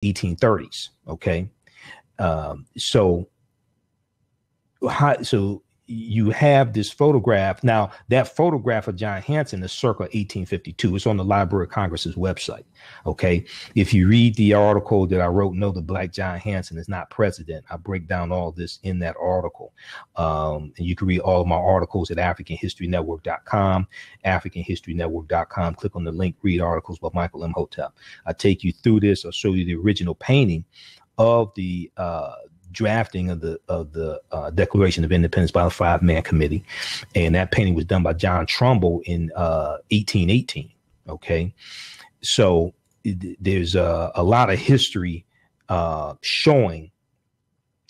1830s. Okay. So you have this photograph. Now, that photograph of John Hanson is circa 1852. It's on the Library of Congress's website. Okay. If you read the article that I wrote, No, the Black John Hanson is Not President, I break down all this in that article. And you can read all of my articles at AfricanHistoryNetwork.com, AfricanHistoryNetwork.com. Click on the link, read articles by Michael Imhotep. I take you through this. I'll show you the original painting of the drafting of the Declaration of Independence by the 5-man committee, and that painting was done by John Trumbull in 1818. Okay, so there's a lot of history showing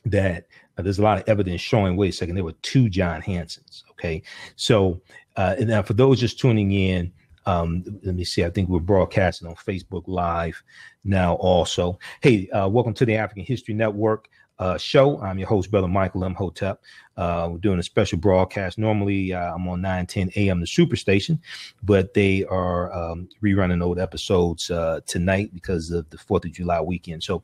that there's a lot of evidence showing. Wait a second, there were 2 John Hansons. Okay, so and now for those just tuning in. Let me see. I think we're broadcasting on Facebook Live now also. Hey, welcome to the African History Network show. I'm your host, Brother Michael Imhotep. We're doing a special broadcast. Normally, I'm on 9:10 a.m. the Superstation, but they are rerunning old episodes tonight because of the 4th of July weekend. So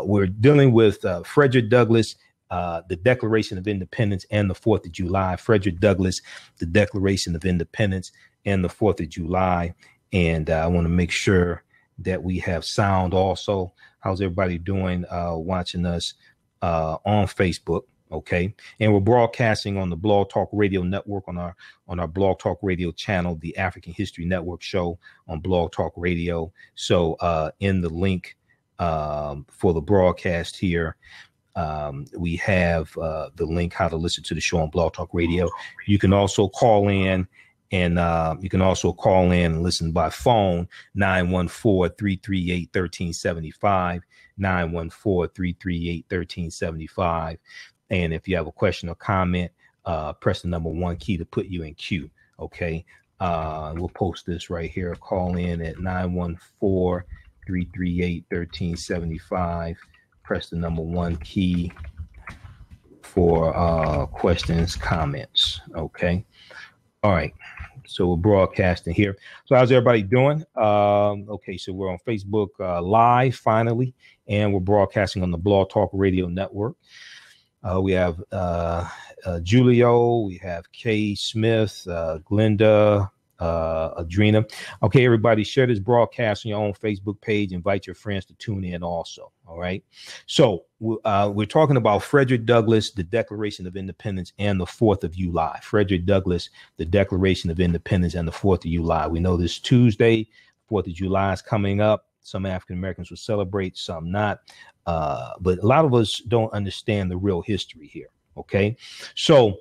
we're dealing with Frederick Douglass, the Declaration of Independence, and the 4th of July. Frederick Douglass, the Declaration of Independence, and the 4th of July. And I want to make sure that we have sound also. How's everybody doing watching us on Facebook? Okay. And we're broadcasting on the Blog Talk Radio Network on our Blog Talk Radio channel, the African History Network show on Blog Talk Radio. So in the link for the broadcast here, we have the link how to listen to the show on Blog Talk Radio. You can also call in. And you can also call in and listen by phone, 914-338-1375, 914-338-1375. And if you have a question or comment, press the number 1 key to put you in queue. Okay. We'll post this right here. Call in at 914-338-1375. Press the number 1 key for questions, comments. Okay. All right. So we're broadcasting here. So how's everybody doing? Okay, so we're on Facebook Live finally, and we're broadcasting on the Blog Talk Radio Network. We have Julio, we have Kay Smith, Glenda, Adrena. Okay, everybody, share this broadcast on your own Facebook page. Invite your friends to tune in also. All right. So we're talking about Frederick Douglass, the Declaration of Independence, and the 4th of July. Frederick Douglass, the Declaration of Independence, and the 4th of July. We know this Tuesday, 4th of July is coming up. Some African Americans will celebrate, some not. But a lot of us don't understand the real history here. OK, so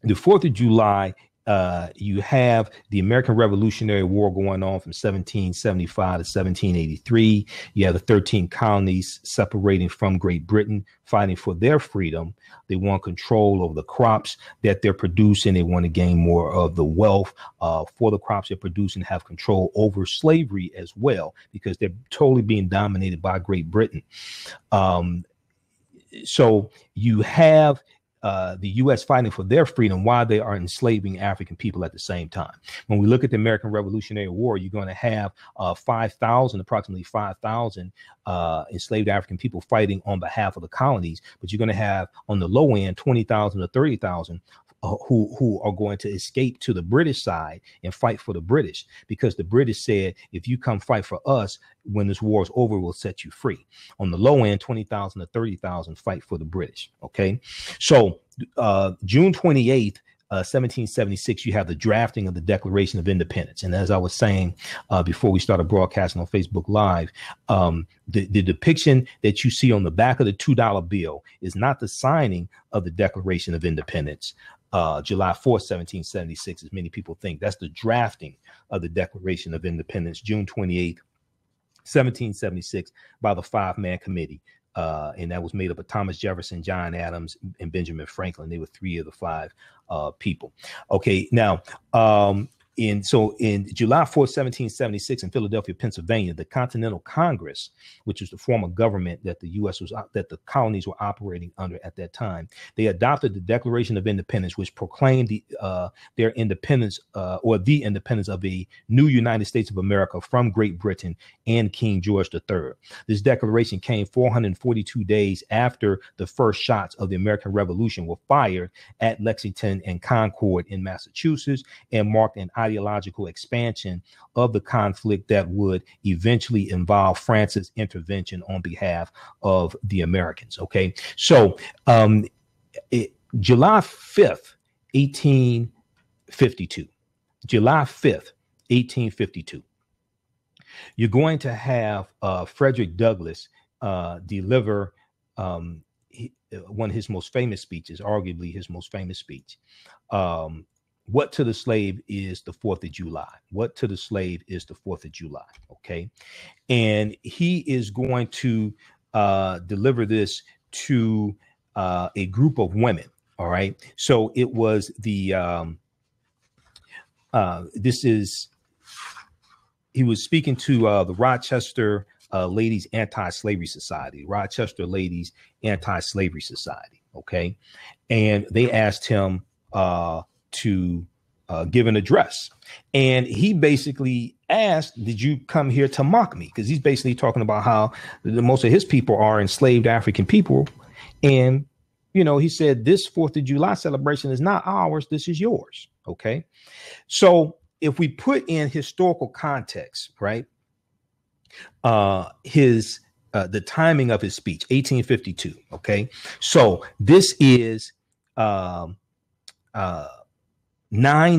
the 4th of July, you have the American Revolutionary War going on from 1775 to 1783. You have the 13 colonies separating from Great Britain, fighting for their freedom. They want control over the crops that they're producing. They want to gain more of the wealth for the crops they're producing, have control over slavery as well, because they're totally being dominated by Great Britain. So you have the U.S. fighting for their freedom while they are enslaving African people at the same time. When we look at the American Revolutionary War, you're going to have approximately 5,000 enslaved African people fighting on behalf of the colonies, but you're going to have on the low end 20,000 or 30,000 who are going to escape to the British side and fight for the British, because the British said, if you come fight for us, when this war is over, we'll set you free. On the low end, 20,000 to 30,000 fight for the British. OK, so June 28th, 1776, you have the drafting of the Declaration of Independence. And as I was saying before we started broadcasting on Facebook Live, the depiction that you see on the back of the $2 bill is not the signing of the Declaration of Independence. July 4th, 1776, as many people think. That's the drafting of the Declaration of Independence, June 28th, 1776, by the 5-man committee. And that was made up of Thomas Jefferson, John Adams, and Benjamin Franklin. They were 3 of the 5 people. Okay, now in July 4th, 1776, in Philadelphia, Pennsylvania, the Continental Congress, which was the form of government that the the colonies were operating under at that time, they adopted the Declaration of Independence, which proclaimed their independence, or the independence of a new United States of America from Great Britain and King George III. This declaration came 442 days after the first shots of the American Revolution were fired at Lexington and Concord in Massachusetts, and marked an ideological expansion of the conflict that would eventually involve France's intervention on behalf of the Americans. Okay, so July 5th, 1852. July 5th, 1852. You're going to have Frederick Douglass deliver one of his most famous speeches, arguably his most famous speech. What to the slave is the 4th of July? What to the slave is the 4th of July? Okay. And he is going to deliver this to a group of women. All right. So it was he was speaking to the Rochester Ladies Anti-Slavery Society, Rochester Ladies Anti-Slavery Society. Okay. And they asked him to give an address. And he basically asked, did you come here to mock me? Because he's basically talking about how most of his people are enslaved African people. And, you know, he said, this 4th of July celebration is not ours. This is yours. Okay. So if we put in historical context, right, the timing of his speech, 1852. Okay. So this is 9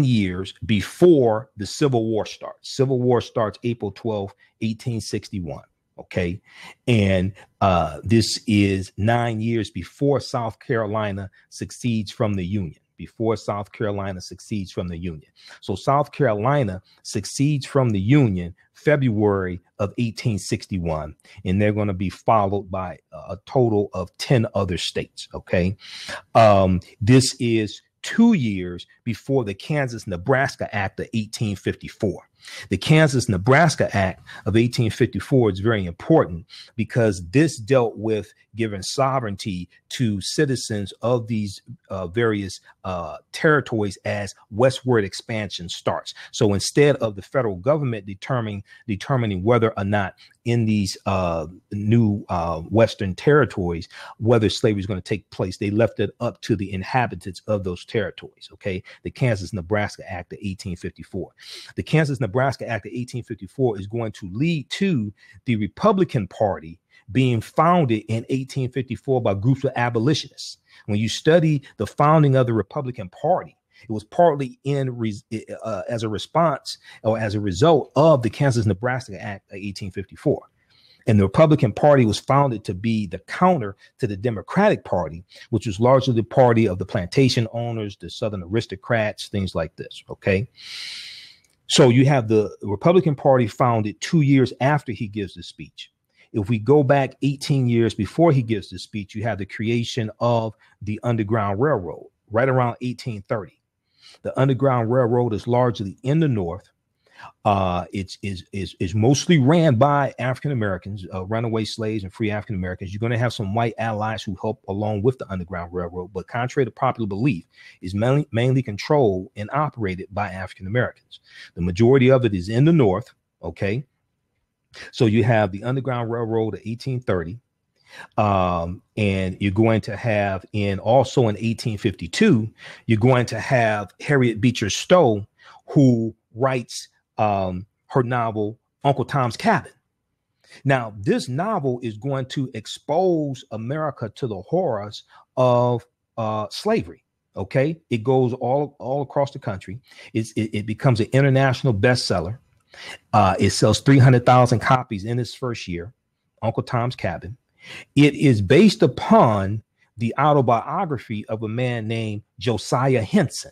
years before the Civil War starts. Civil War starts April 12, 1861. Okay. And this is 9 years before South Carolina succeeds from the Union. Before South Carolina succeeds from the Union. So South Carolina succeeds from the Union February of 1861, and they're going to be followed by a total of 10 other states. Okay. This is 2 years before the Kansas-Nebraska Act of 1854. The Kansas-Nebraska Act of 1854 is very important because this dealt with giving sovereignty to citizens of these various territories as westward expansion starts. So instead of the federal government determining whether or not in these new Western territories, whether slavery is going to take place, they left it up to the inhabitants of those territories. Okay. The Kansas-Nebraska Act of 1854. The Kansas-Nebraska Act of 1854 is going to lead to the Republican Party being founded in 1854 by groups of abolitionists. When you study the founding of the Republican Party, it was partly as a response or as a result of the Kansas-Nebraska Act of 1854. And the Republican Party was founded to be the counter to the Democratic Party, which was largely the party of the plantation owners, the Southern aristocrats, things like this. Okay. So you have the Republican Party founded 2 years after he gives the speech. If we go back 18 years before he gives the speech, you have the creation of the Underground Railroad right around 1830. The Underground Railroad is largely in the North. It's mostly ran by African Americans, runaway slaves and free African Americans. You're going to have some white allies who help along with the Underground Railroad, but contrary to popular belief, is mainly controlled and operated by African Americans. The majority of it is in the North. Okay. So you have the Underground Railroad of 1830. And you're going to have also in 1852, you're going to have Harriet Beecher Stowe, who writes her novel, Uncle Tom's Cabin. Now, this novel is going to expose America to the horrors of slavery. Okay. It goes all across the country. It becomes an international bestseller. It sells 300,000 copies in its first year, Uncle Tom's Cabin. It is based upon the autobiography of a man named Josiah Henson.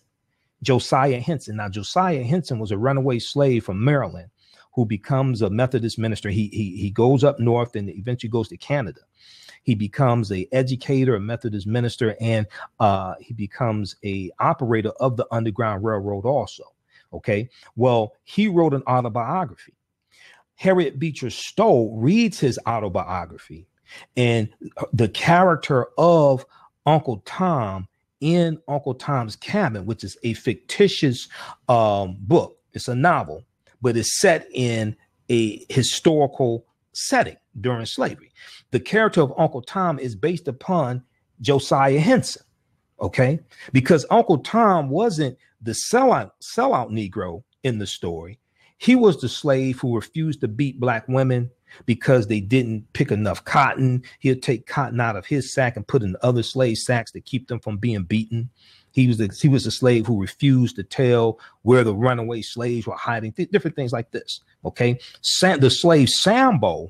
Josiah Henson. Now, Josiah Henson was a runaway slave from Maryland who becomes a Methodist minister. He goes up north and eventually goes to Canada. He becomes an educator, a Methodist minister, and he becomes a operator of the Underground Railroad also. Okay. Well, he wrote an autobiography. Harriet Beecher Stowe reads his autobiography, and the character of Uncle Tom in Uncle Tom's Cabin, which is a fictitious book. It's a novel, but it's set in a historical setting during slavery. The character of Uncle Tom is based upon Josiah Henson. Okay, because Uncle Tom wasn't the sellout Negro in the story. He was the slave who refused to beat black women because they didn't pick enough cotton. He'd take cotton out of his sack and put in other slave sacks to keep them from being beaten. He was the slave who refused to tell where the runaway slaves were hiding, different things like this. Okay, the slave Sambo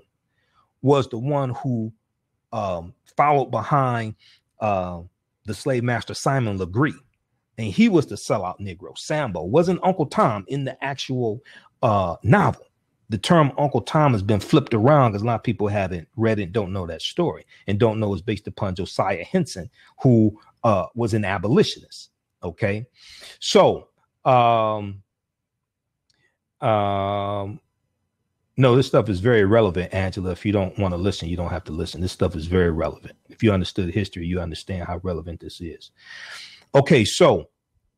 was the one who followed behind the slave master Simon Legree, and he was the sellout Negro. Sambo wasn't Uncle Tom in the actual novel. The term Uncle Tom has been flipped around because a lot of people haven't read it, don't know that story, and don't know it's based upon Josiah Henson, who was an abolitionist. Okay, so no, this stuff is very relevant, Angela. If you don't want to listen, you don't have to listen. This stuff is very relevant. If you understood history, you understand how relevant this is. Okay, so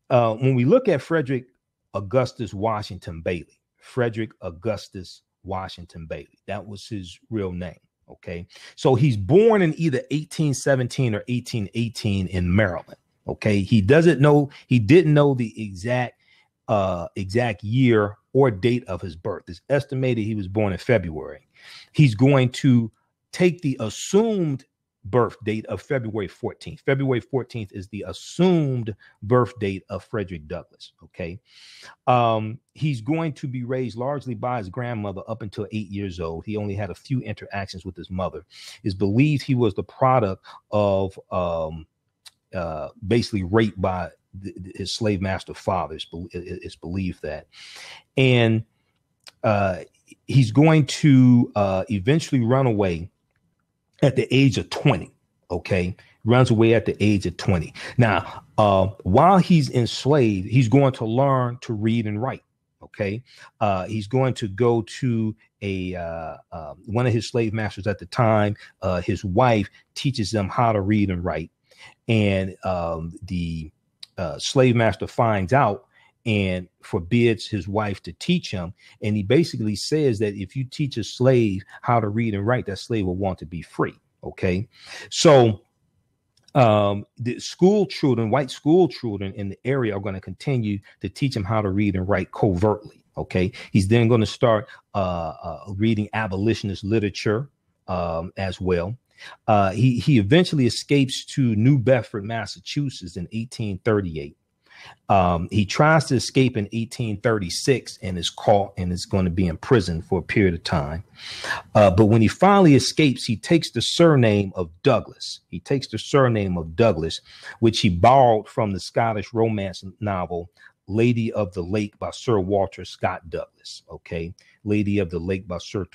when we look at Frederick Augustus Washington Bailey, Frederick Augustus Washington Bailey, that was his real name. Okay, so he's born in either 1817 or 1818 in Maryland. Okay, he didn't know the exact year or date of his birth. It's estimated he was born in February. He's going to take the assumed birth date of February 14th. February 14th is the assumed birth date of Frederick Douglass. Okay. He's going to be raised largely by his grandmother up until 8 years old. He only had a few interactions with his mother. It's believed he was the product of basically raped by his slave master father. It's believed that. And he's going to eventually run away at the age of 20. Okay. Runs away at the age of 20. Now, while he's enslaved, he's going to learn to read and write. Okay. He's going to go to one of his slave masters at the time. His wife teaches them how to read and write. And the slave master finds out and forbids his wife to teach him. And he basically says that if you teach a slave how to read and write, that slave will want to be free. Okay. So the school children, white school children in the area are going to continue to teach him how to read and write covertly. Okay. He's then going to start reading abolitionist literature as well. He eventually escapes to New Bedford, Massachusetts in 1838. He tries to escape in 1836 and is caught and is going to be imprisoned for a period of time. But when he finally escapes, he takes the surname of Douglas. Which he borrowed from the Scottish romance novel Lady of the Lake by Sir Walter Scott Douglas. Okay. Lady of the Lake by Sir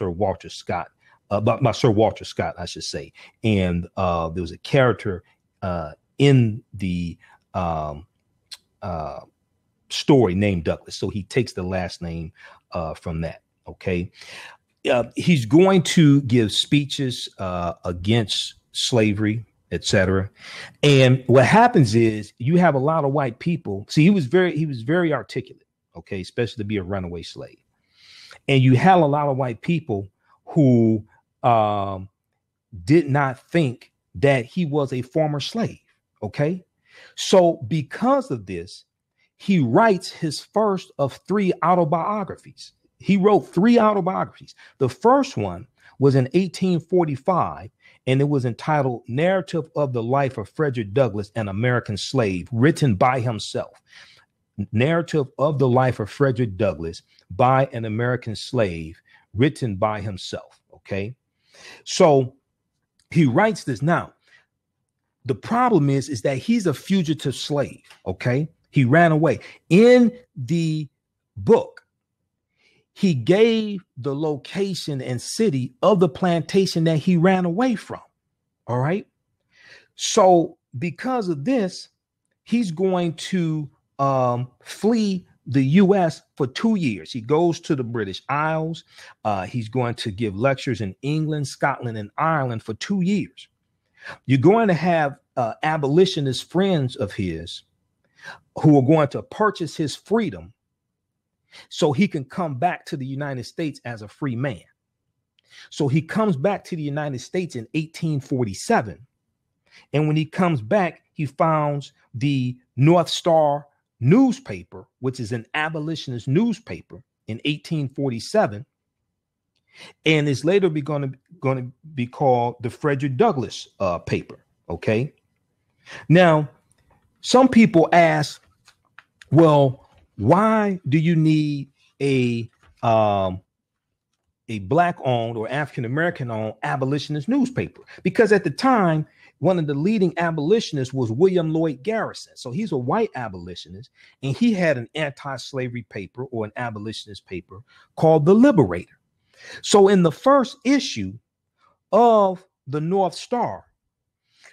Walter Scott. By Sir Walter Scott, I should say. And there was a character in the story named Douglas. So he takes the last name from that. Okay. He's going to give speeches against slavery, etc. And what happens is you have a lot of white people. See, he was very articulate. Okay. Especially to be a runaway slave. And you had a lot of white people who did not think that he was a former slave. Okay. So because of this, he writes his first of 3 autobiographies. He wrote 3 autobiographies. The first one was in 1845, and it was entitled Narrative of the Life of Frederick Douglass, an American Slave, written by himself. Narrative of the Life of Frederick Douglass by an American Slave, written by himself. Okay. So he writes this. Now, the problem is that he's a fugitive slave. Okay. He ran away. In the book, he gave the location and city of the plantation that he ran away from. All right. So because of this, he's going to flee the U.S. for 2 years. He goes to the British Isles. He's going to give lectures in England, Scotland, and Ireland for 2 years. You're going to have abolitionist friends of his who are going to purchase his freedom so he can come back to the United States as a free man. So he comes back to the United States in 1847. And when he comes back, he founds the North Star newspaper, which is an abolitionist newspaper, in 1847. And is later going to be called the Frederick Douglass paper. Okay. Now, some people ask, well, why do you need a Black-owned or African-American-owned abolitionist newspaper? Because at the time, one of the leading abolitionists was William Lloyd Garrison. So he's a white abolitionist, and he had an anti-slavery paper or an abolitionist paper called The Liberator. So in the first issue of the North Star,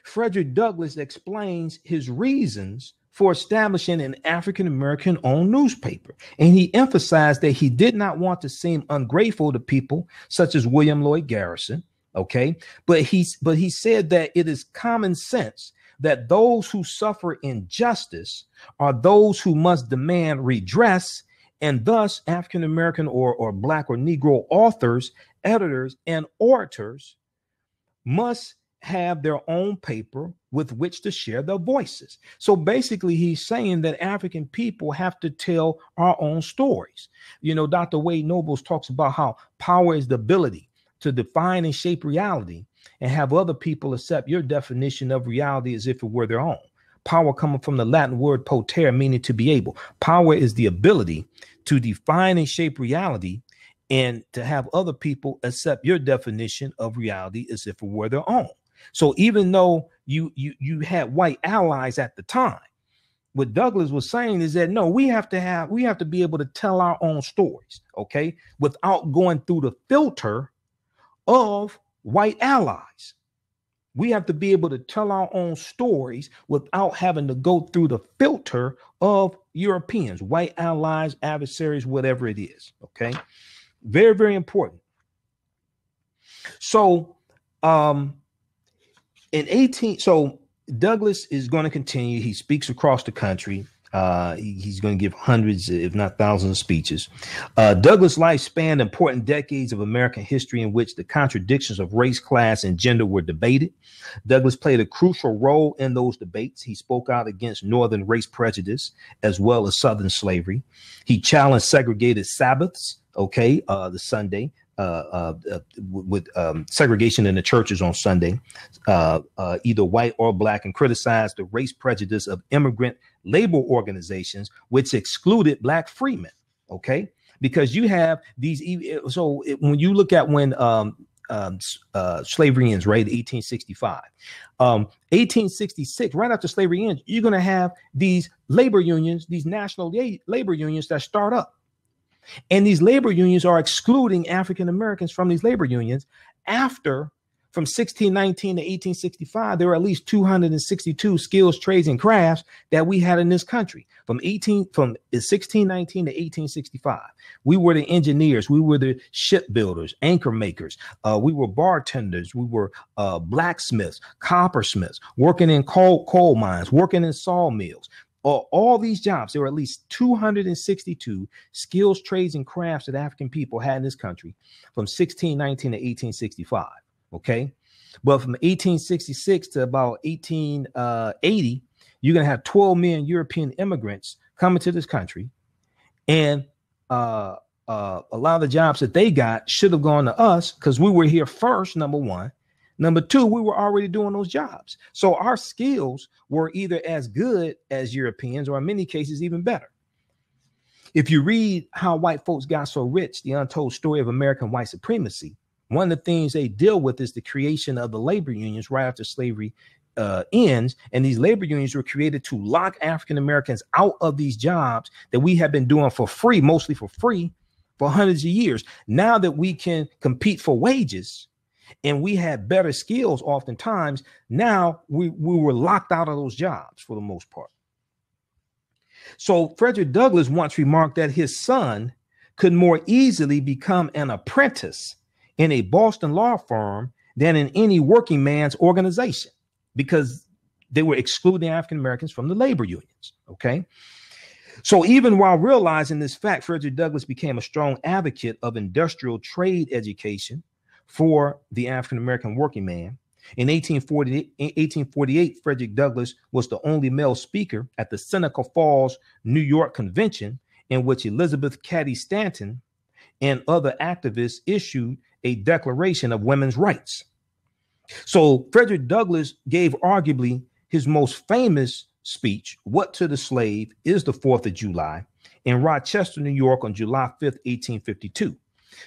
Frederick Douglass explains his reasons for establishing an African-American owned newspaper. And he emphasized that he did not want to seem ungrateful to people such as William Lloyd Garrison. Okay. But he said that it is common sense that those who suffer injustice are those who must demand redress. And thus African-American or Black or Negro authors, editors, and orators must have their own paper with which to share their voices. So basically, he's saying that African people have to tell our own stories. You know, Dr. Wade Nobles talks about how power is the ability to define and shape reality and have other people accept your definition of reality as if it were their own. Power coming from the Latin word potere, meaning to be able. Power is the ability to define and shape reality and to have other people accept your definition of reality as if it were their own. So even though you had white allies at the time, what Douglass was saying is that, no, we have to be able to tell our own stories, okay, without going through the filter of white allies. We have to be able to tell our own stories without having to go through the filter of Europeans, white allies, adversaries, whatever it is. Okay. Very, very important. So, so Douglass is going to continue. He speaks across the country. He's going to give hundreds, if not thousands, of speeches. Douglass' life spanned important decades of American history in which the contradictions of race, class, and gender were debated. Douglass played a crucial role in those debates. He spoke out against Northern race prejudice as well as Southern slavery. He challenged segregated Sabbaths, the Sunday, with segregation in the churches on Sunday, either white or Black, and criticized the race prejudice of immigrant labor organizations, which excluded Black freemen. Okay, because you have these. So when you look at when slavery ends, right, 1865, 1866, right after slavery ends, you're going to have these labor unions, these national labor unions that start up. And these labor unions are excluding African Americans from these labor unions. From 1619 to 1865, there were at least 262 skills, trades, and crafts that we had in this country. From 1619 to 1865, we were the engineers, we were the shipbuilders, anchor makers, we were bartenders, we were blacksmiths, coppersmiths, working in coal mines, working in sawmills. All these jobs, there were at least 262 skills, trades, and crafts that African people had in this country from 1619 to 1865. Okay. But from 1866 to about 1880, you're going to have 12 million European immigrants coming to this country. And a lot of the jobs that they got should have gone to us because we were here first, number one. Number two, we were already doing those jobs. So our skills were either as good as Europeans or in many cases even better. If you read How White Folks Got So Rich, the untold story of American white supremacy, one of the things they deal with is the creation of the labor unions right after slavery ends. And these labor unions were created to lock African Americans out of these jobs that we have been doing for free, mostly for free, for hundreds of years. Now that we can compete for wages, and we had better skills oftentimes, now we were locked out of those jobs for the most part. So Frederick Douglass once remarked that his son could more easily become an apprentice in a Boston law firm than in any working man's organization, because they were excluding African Americans from the labor unions. Okay. So even while realizing this fact, Frederick Douglass became a strong advocate of industrial trade education for the African American working man. In 1848, Frederick Douglass was the only male speaker at the Seneca Falls, New York Convention, in which Elizabeth Cady Stanton and other activists issued a Declaration of Women's Rights. So Frederick Douglass gave arguably his most famous speech, "What to the Slave is the 4th of July," in Rochester, New York on July 5th, 1852.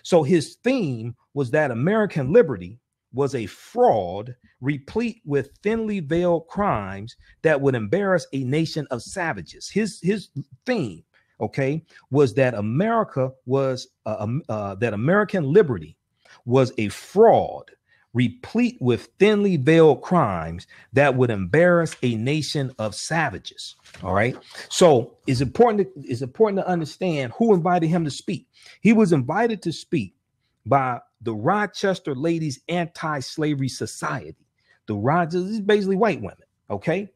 So his theme was that American liberty was a fraud replete with thinly veiled crimes that would embarrass a nation of savages. His theme, okay, was that America was that American liberty was a fraud replete with thinly veiled crimes that would embarrass a nation of savages. All right. So it's important to understand who invited him to speak. He was invited to speak by the Rochester Ladies Anti-Slavery Society. The Rogers is basically white women. Okay.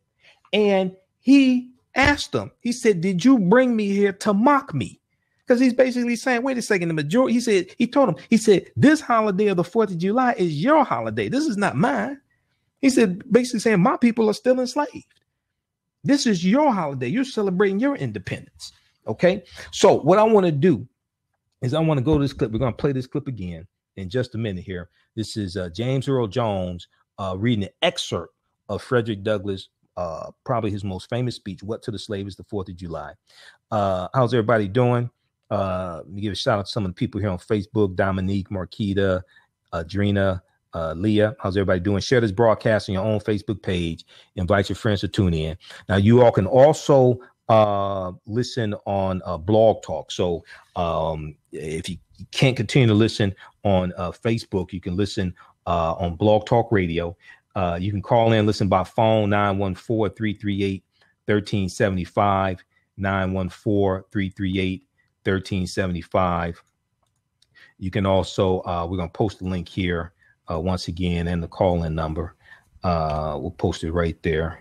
And he asked them, he said, "Did you bring me here to mock me?" Because he's basically saying, wait a second, the majority, he told him, this holiday of the 4th of July is your holiday. This is not mine. He said, basically saying, my people are still enslaved. This is your holiday. You're celebrating your independence. Okay. So what I want to do is I want to go to this clip. We're going to play this clip again in just a minute here. This is James Earl Jones reading an excerpt of Frederick Douglass, probably his most famous speech, "What to the Slave is the 4th of July." How's everybody doing? Let me give a shout out to some of the people here on Facebook: Dominique, Marquita, Adrina, Leah. How's everybody doing? Share this broadcast on your own Facebook page. Invite your friends to tune in. Now, you all can also listen on Blog Talk. So if you can't continue to listen on Facebook, you can listen on Blog Talk Radio. You can call in, listen by phone, 914-338-1375, 914-338-1375. You can also, we're going to post the link here once again, and the call-in number. We'll post it right there.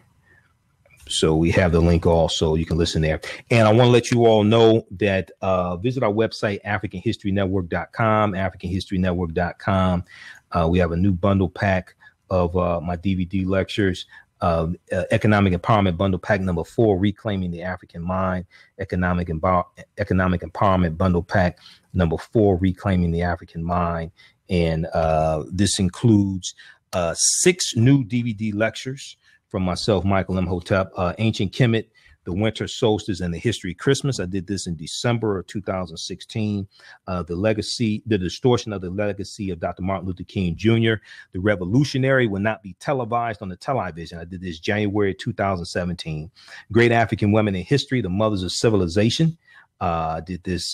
So we have the link also. You can listen there. And I want to let you all know that visit our website, AfricanHistoryNetwork.com, AfricanHistoryNetwork.com. We have a new bundle pack of my DVD lectures. Economic Empowerment Bundle Pack number 4, Reclaiming the African Mind. Economic Empowerment Bundle Pack number 4, Reclaiming the African Mind. And this includes 6 new DVD lectures from myself, Michael Imhotep. Ancient Kemet, the Winter Solstice, and the History of Christmas. I did this in December of 2016. The distortion of the legacy of Dr. Martin Luther King Jr. The Revolutionary will not be televised on the television. I did this January 2017. Great African Women in History, the Mothers of Civilization. Did this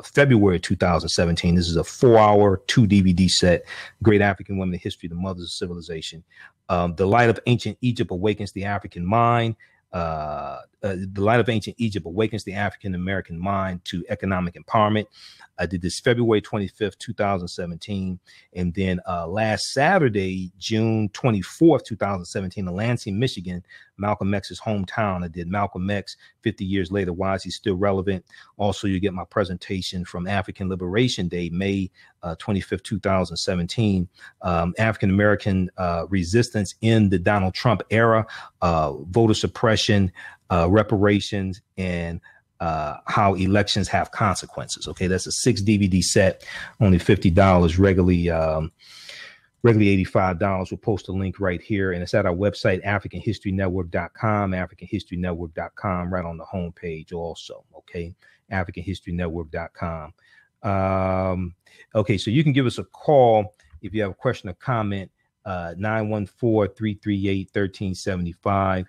February 2017. This is a 4-hour 2 DVD set. Great African Women in History, the Mothers of Civilization. The Light of Ancient Egypt Awakens the African Mind. The Light of Ancient Egypt Awakens the African American Mind to Economic Empowerment. I did this February 25th, 2017. And then last Saturday, June 24th, 2017, in Lansing, Michigan, Malcolm X's hometown. I did Malcolm X 50 years later. Why is he still relevant? Also, you get my presentation from African Liberation Day, May 25th, 2017. African American resistance in the Donald Trump era, voter suppression, reparations, and how elections have consequences. Okay, that's a 6 DVD set, only $50, regularly $85. We'll post a link right here, and it's at our website, AfricanHistoryNetwork.com, AfricanHistoryNetwork.com, right on the homepage also. Okay, AfricanHistoryNetwork.com. Okay, so you can give us a call if you have a question or comment, 914-338-1375.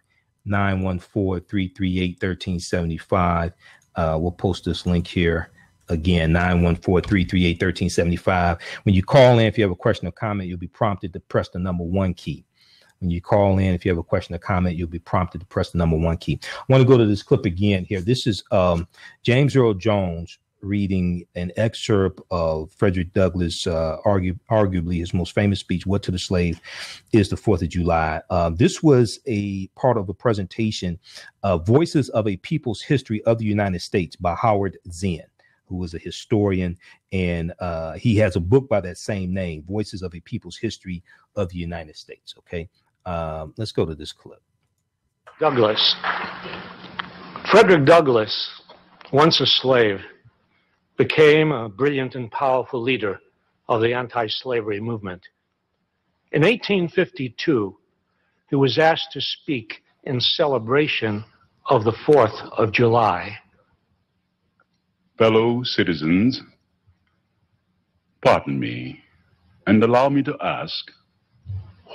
914-338-1375. We'll post this link here again, 914-338-1375. When you call in, if you have a question or comment, you'll be prompted to press the number 1 key. When you call in, if you have a question or comment, you'll be prompted to press the number 1 key. I want to go to this clip again here. This is James Earl Jones reading an excerpt of Frederick Douglass, arguably his most famous speech, What to the Slave is the 4th of July. This was a part of a presentation, Voices of a People's History of the United States by Howard Zinn, who was a historian, and he has a book by that same name, Voices of a People's History of the United States. Okay, let's go to this clip. Douglass. Frederick Douglass, once a slave, became a brilliant and powerful leader of the anti-slavery movement. In 1852, he was asked to speak in celebration of the 4th of July. Fellow citizens, pardon me and allow me to ask,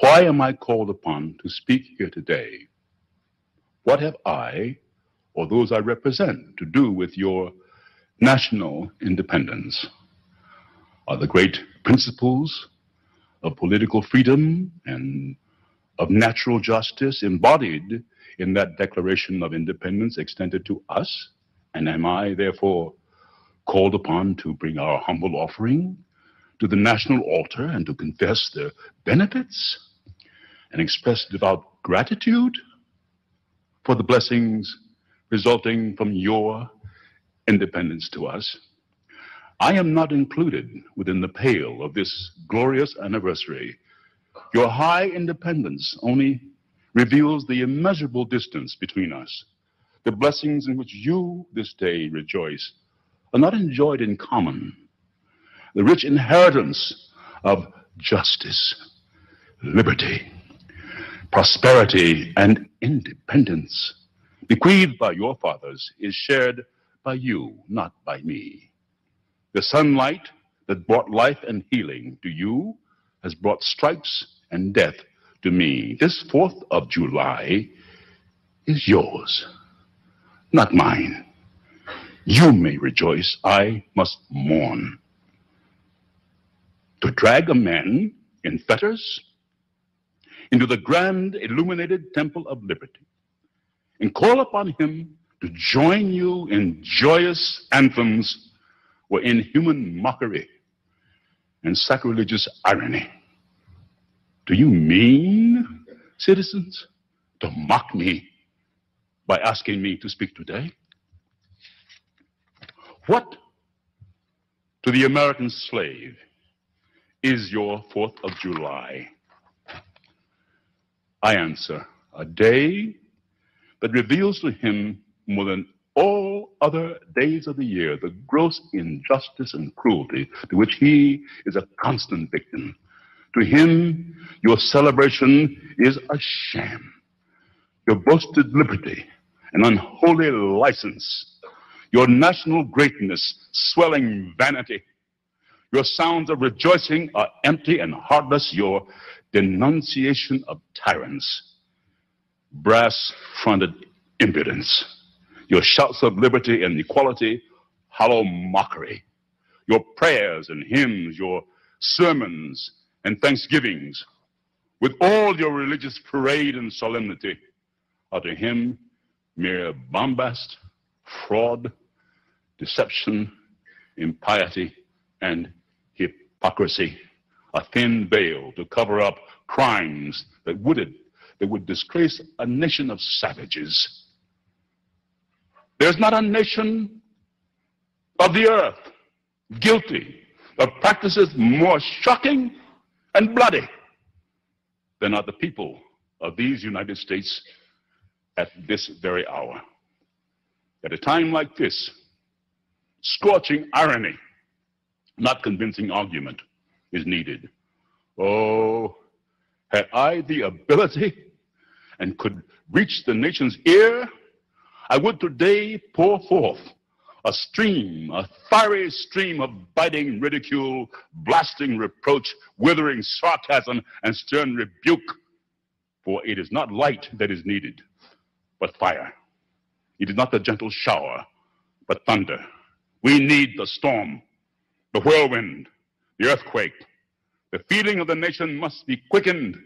why am I called upon to speak here today? What have I, or those I represent, to do with your national independence? Are the great principles of political freedom and of natural justice embodied in that Declaration of Independence extended to us? And am I therefore called upon to bring our humble offering to the national altar and to confess their benefits and express devout gratitude for the blessings resulting from your independence to us? I am not included within the pale of this glorious anniversary. Your high independence only reveals the immeasurable distance between us. The blessings in which you this day rejoice are not enjoyed in common. The rich inheritance of justice, liberty, prosperity, and independence bequeathed by your fathers is shared by you, not by me. The sunlight that brought life and healing to you has brought stripes and death to me. This 4th of July is yours, not mine. You may rejoice, I must mourn. To drag a man in fetters into the grand illuminated temple of liberty and call upon him to join you in joyous anthems were inhuman mockery and sacrilegious irony. Do you mean, citizens, to mock me by asking me to speak today? What to the American slave is your 4th of July? I answer, a day that reveals to him more than all other days of the year the gross injustice and cruelty to which he is a constant victim. To him, your celebration is a sham. Your boasted liberty, an unholy license. Your national greatness, swelling vanity. Your sounds of rejoicing are empty and heartless. Your denunciation of tyrants, brass-fronted impudence. Your shouts of liberty and equality, hollow mockery. Your prayers and hymns, your sermons and thanksgivings, with all your religious parade and solemnity, are to him mere bombast, fraud, deception, impiety, and hypocrisy. A thin veil to cover up crimes that would disgrace a nation of savages. There's not a nation of the earth guilty of practices more shocking and bloody than are the people of these United States at this very hour. At a time like this, scorching irony, not convincing argument, is needed. Oh, had I the ability and could reach the nation's ear, I would today pour forth a stream, a fiery stream of biting ridicule, blasting reproach, withering sarcasm, and stern rebuke. For it is not light that is needed, but fire. It is not the gentle shower, but thunder. We need the storm, the whirlwind, the earthquake. The feeling of the nation must be quickened.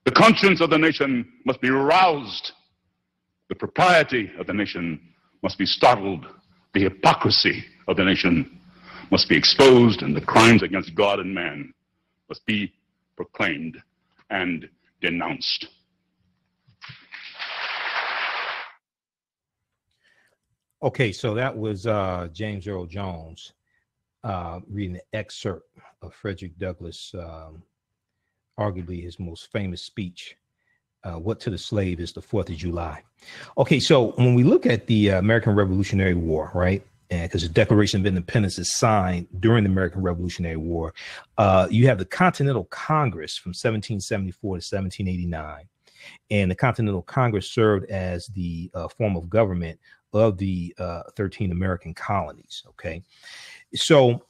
The conscience of the nation must be roused. The propriety of the nation must be startled. The hypocrisy of the nation must be exposed, and the crimes against God and man must be proclaimed and denounced. Okay, so that was James Earl Jones reading an excerpt of Frederick Douglass, arguably his most famous speech, What to the Slave is the 4th of July. Okay, so when we look at the American Revolutionary War, right, and because the Declaration of Independence is signed during the American Revolutionary War, you have the Continental Congress from 1774 to 1789. And the Continental Congress served as the form of government of the 13 American colonies. Okay, so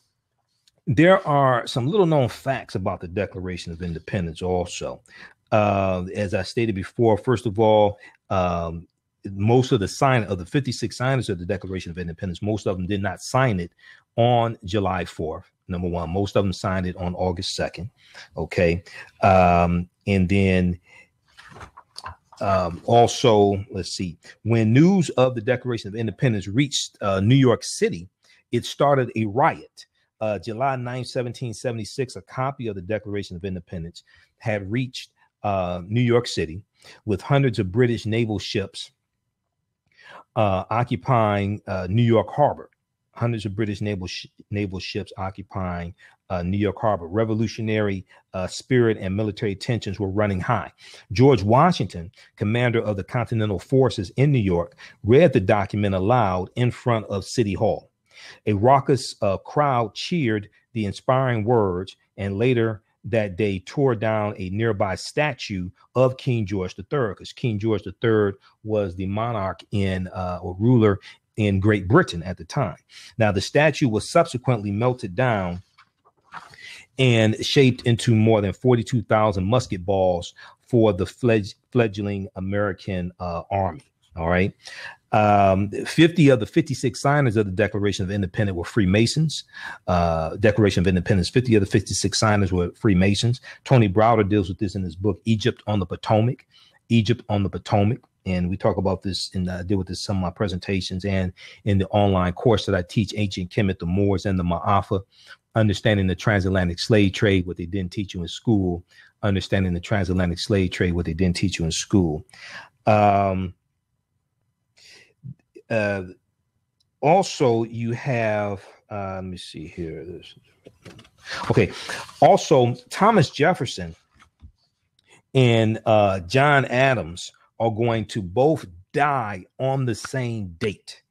there are some little known facts about the Declaration of Independence also. As I stated before, first of all, most of the 56 signers of the Declaration of Independence, most of them did not sign it on July 4th. Number one, most of them signed it on August 2nd. Okay. And then also, let's see, when news of the Declaration of Independence reached New York City, it started a riot. July 9, 1776, a copy of the Declaration of Independence had reached New York City with hundreds of British naval ships occupying New York Harbor. Hundreds of British naval ships occupying New York Harbor. Revolutionary spirit and military tensions were running high. George Washington, commander of the Continental Forces in New York, read the document aloud in front of City Hall. A raucous crowd cheered the inspiring words, and later that day tore down a nearby statue of King George III, because King George III was the monarch or ruler in Great Britain at the time. Now, the statue was subsequently melted down and shaped into more than 42,000 musket balls for the fledgling American army. All right. 50 of the 56 signers of the Declaration of Independence were Freemasons. Declaration of Independence, 50 of the 56 signers were Freemasons. Tony Browder deals with this in his book, Egypt on the Potomac. Egypt on the Potomac. And we talk about this and deal with this in some of my presentations and in the online course that I teach, Ancient Kemet, the Moors, and the Ma'afa, understanding the transatlantic slave trade, what they didn't teach you in school, understanding the transatlantic slave trade, what they didn't teach you in school. Also, you have, let me see here. Okay. Also, Thomas Jefferson and John Adams are going to both die on the same date.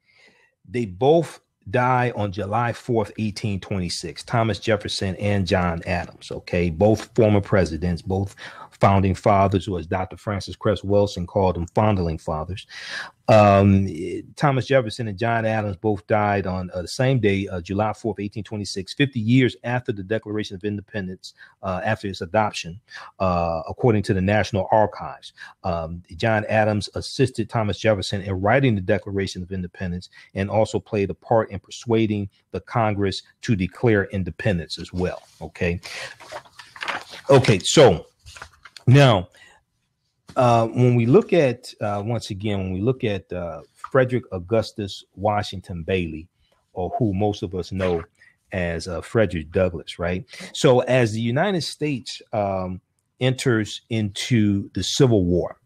They both die on July 4th, 1826, Thomas Jefferson and John Adams. Okay. Both former presidents, both founding fathers, or as Dr. Francis Cress Wilson called them, fondling fathers. Thomas Jefferson and John Adams both died on the same day, July 4th, 1826, 50 years after the Declaration of Independence, after its adoption, according to the National Archives. John Adams assisted Thomas Jefferson in writing the Declaration of Independence and also played a part in persuading the Congress to declare independence as well. Okay. Okay. So now, when we look at, once again, when we look at Frederick Augustus Washington Bailey, or who most of us know as Frederick Douglass, right? So as the United States enters into the Civil War,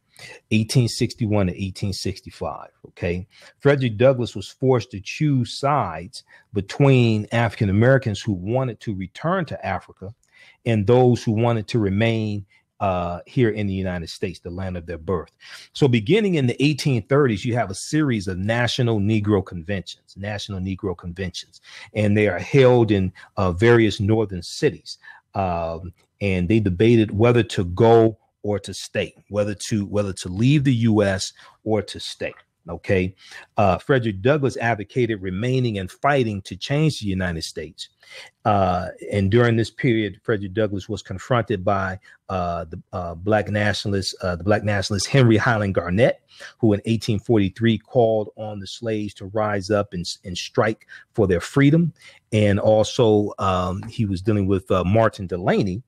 1861 to 1865, okay, Frederick Douglass was forced to choose sides between African Americans who wanted to return to Africa and those who wanted to remain here in the United States, the land of their birth. So beginning in the 1830s, you have a series of national Negro conventions, and they are held in various northern cities. And they debated whether to go or to stay, whether to leave the U.S. or to stay. Okay. Frederick Douglass advocated remaining and fighting to change the United States. And during this period, Frederick Douglass was confronted by the black nationalist Henry Highland Garnett, who in 1843 called on the slaves to rise up and strike for their freedom. And also he was dealing with Martin Delany,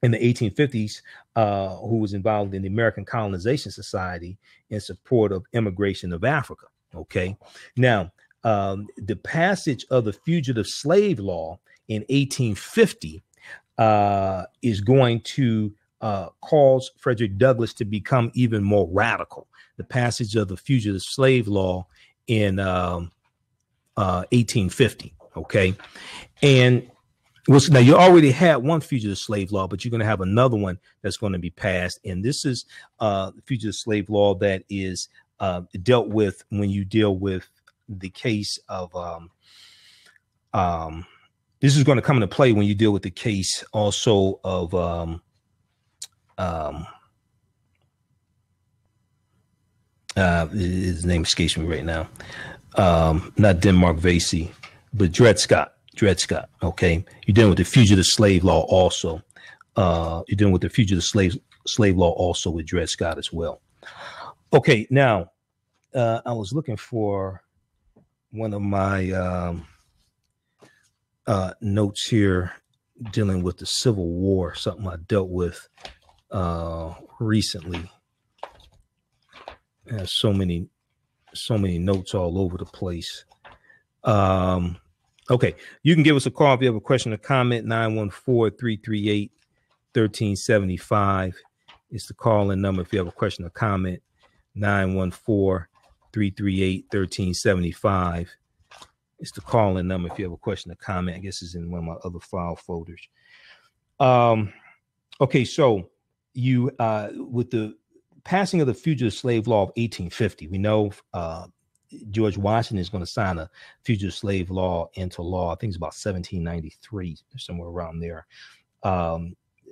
in the 1850s, who was involved in the American Colonization Society in support of immigration of Africa. Okay. Now, the passage of the Fugitive Slave Law in 1850 is going to cause Frederick Douglass to become even more radical. The passage of the Fugitive Slave Law in 1850. Okay. And now you already had one fugitive slave law, but you're going to have another one that's going to be passed. And this is the fugitive slave law that is dealt with when you deal with the case of this is going to come into play when you deal with the case also of his name escapes me right now. Not Denmark Vesey, but Dred Scott. Okay. You're dealing with the fugitive slave law also. You're dealing with the fugitive slave law also with Dred Scott as well. Okay. Now, I was looking for one of my notes here dealing with the Civil War, something I dealt with recently. There's so many notes all over the place. Okay, you can give us a call if you have a question or comment. 914-338-1375 is the call-in number if you have a question or comment. 914-338-1375 is the call-in number if you have a question or comment. I guess it's in one of my other file folders. Okay, so you with the passing of the Fugitive Slave Law of 1850, we know George Washington is going to sign a fugitive slave law into law. I think it's about 1793, somewhere around there.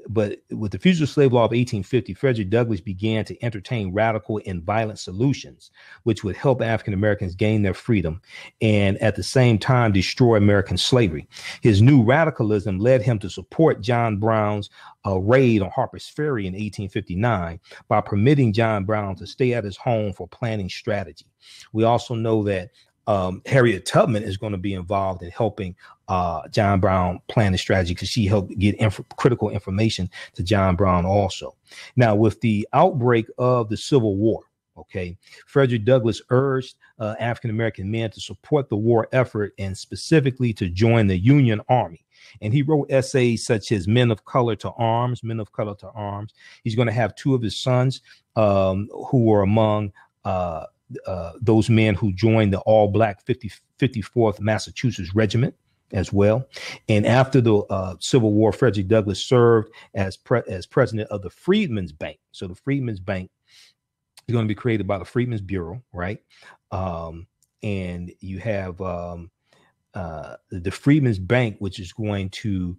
But with the Fugitive Slave Law of 1850, Frederick Douglass began to entertain radical and violent solutions, which would help African Americans gain their freedom and at the same time destroy American slavery. His new radicalism led him to support John Brown's raid on Harper's Ferry in 1859 by permitting John Brown to stay at his home for planning strategy. We also know that Harriet Tubman is going to be involved in helping John Brown plan the strategy because she helped get critical information to John Brown also. Now, with the outbreak of the Civil War, okay, Frederick Douglass urged African-American men to support the war effort and specifically to join the Union Army. And he wrote essays such as Men of Color to Arms, Men of Color to Arms. He's going to have two of his sons who were among those men who joined the all-black 54th Massachusetts Regiment as well. And after the Civil War, Frederick Douglass served as president of the Freedmen's Bank. So the Freedmen's Bank is going to be created by the Freedmen's Bureau, right? And you have the Freedmen's Bank, which is going to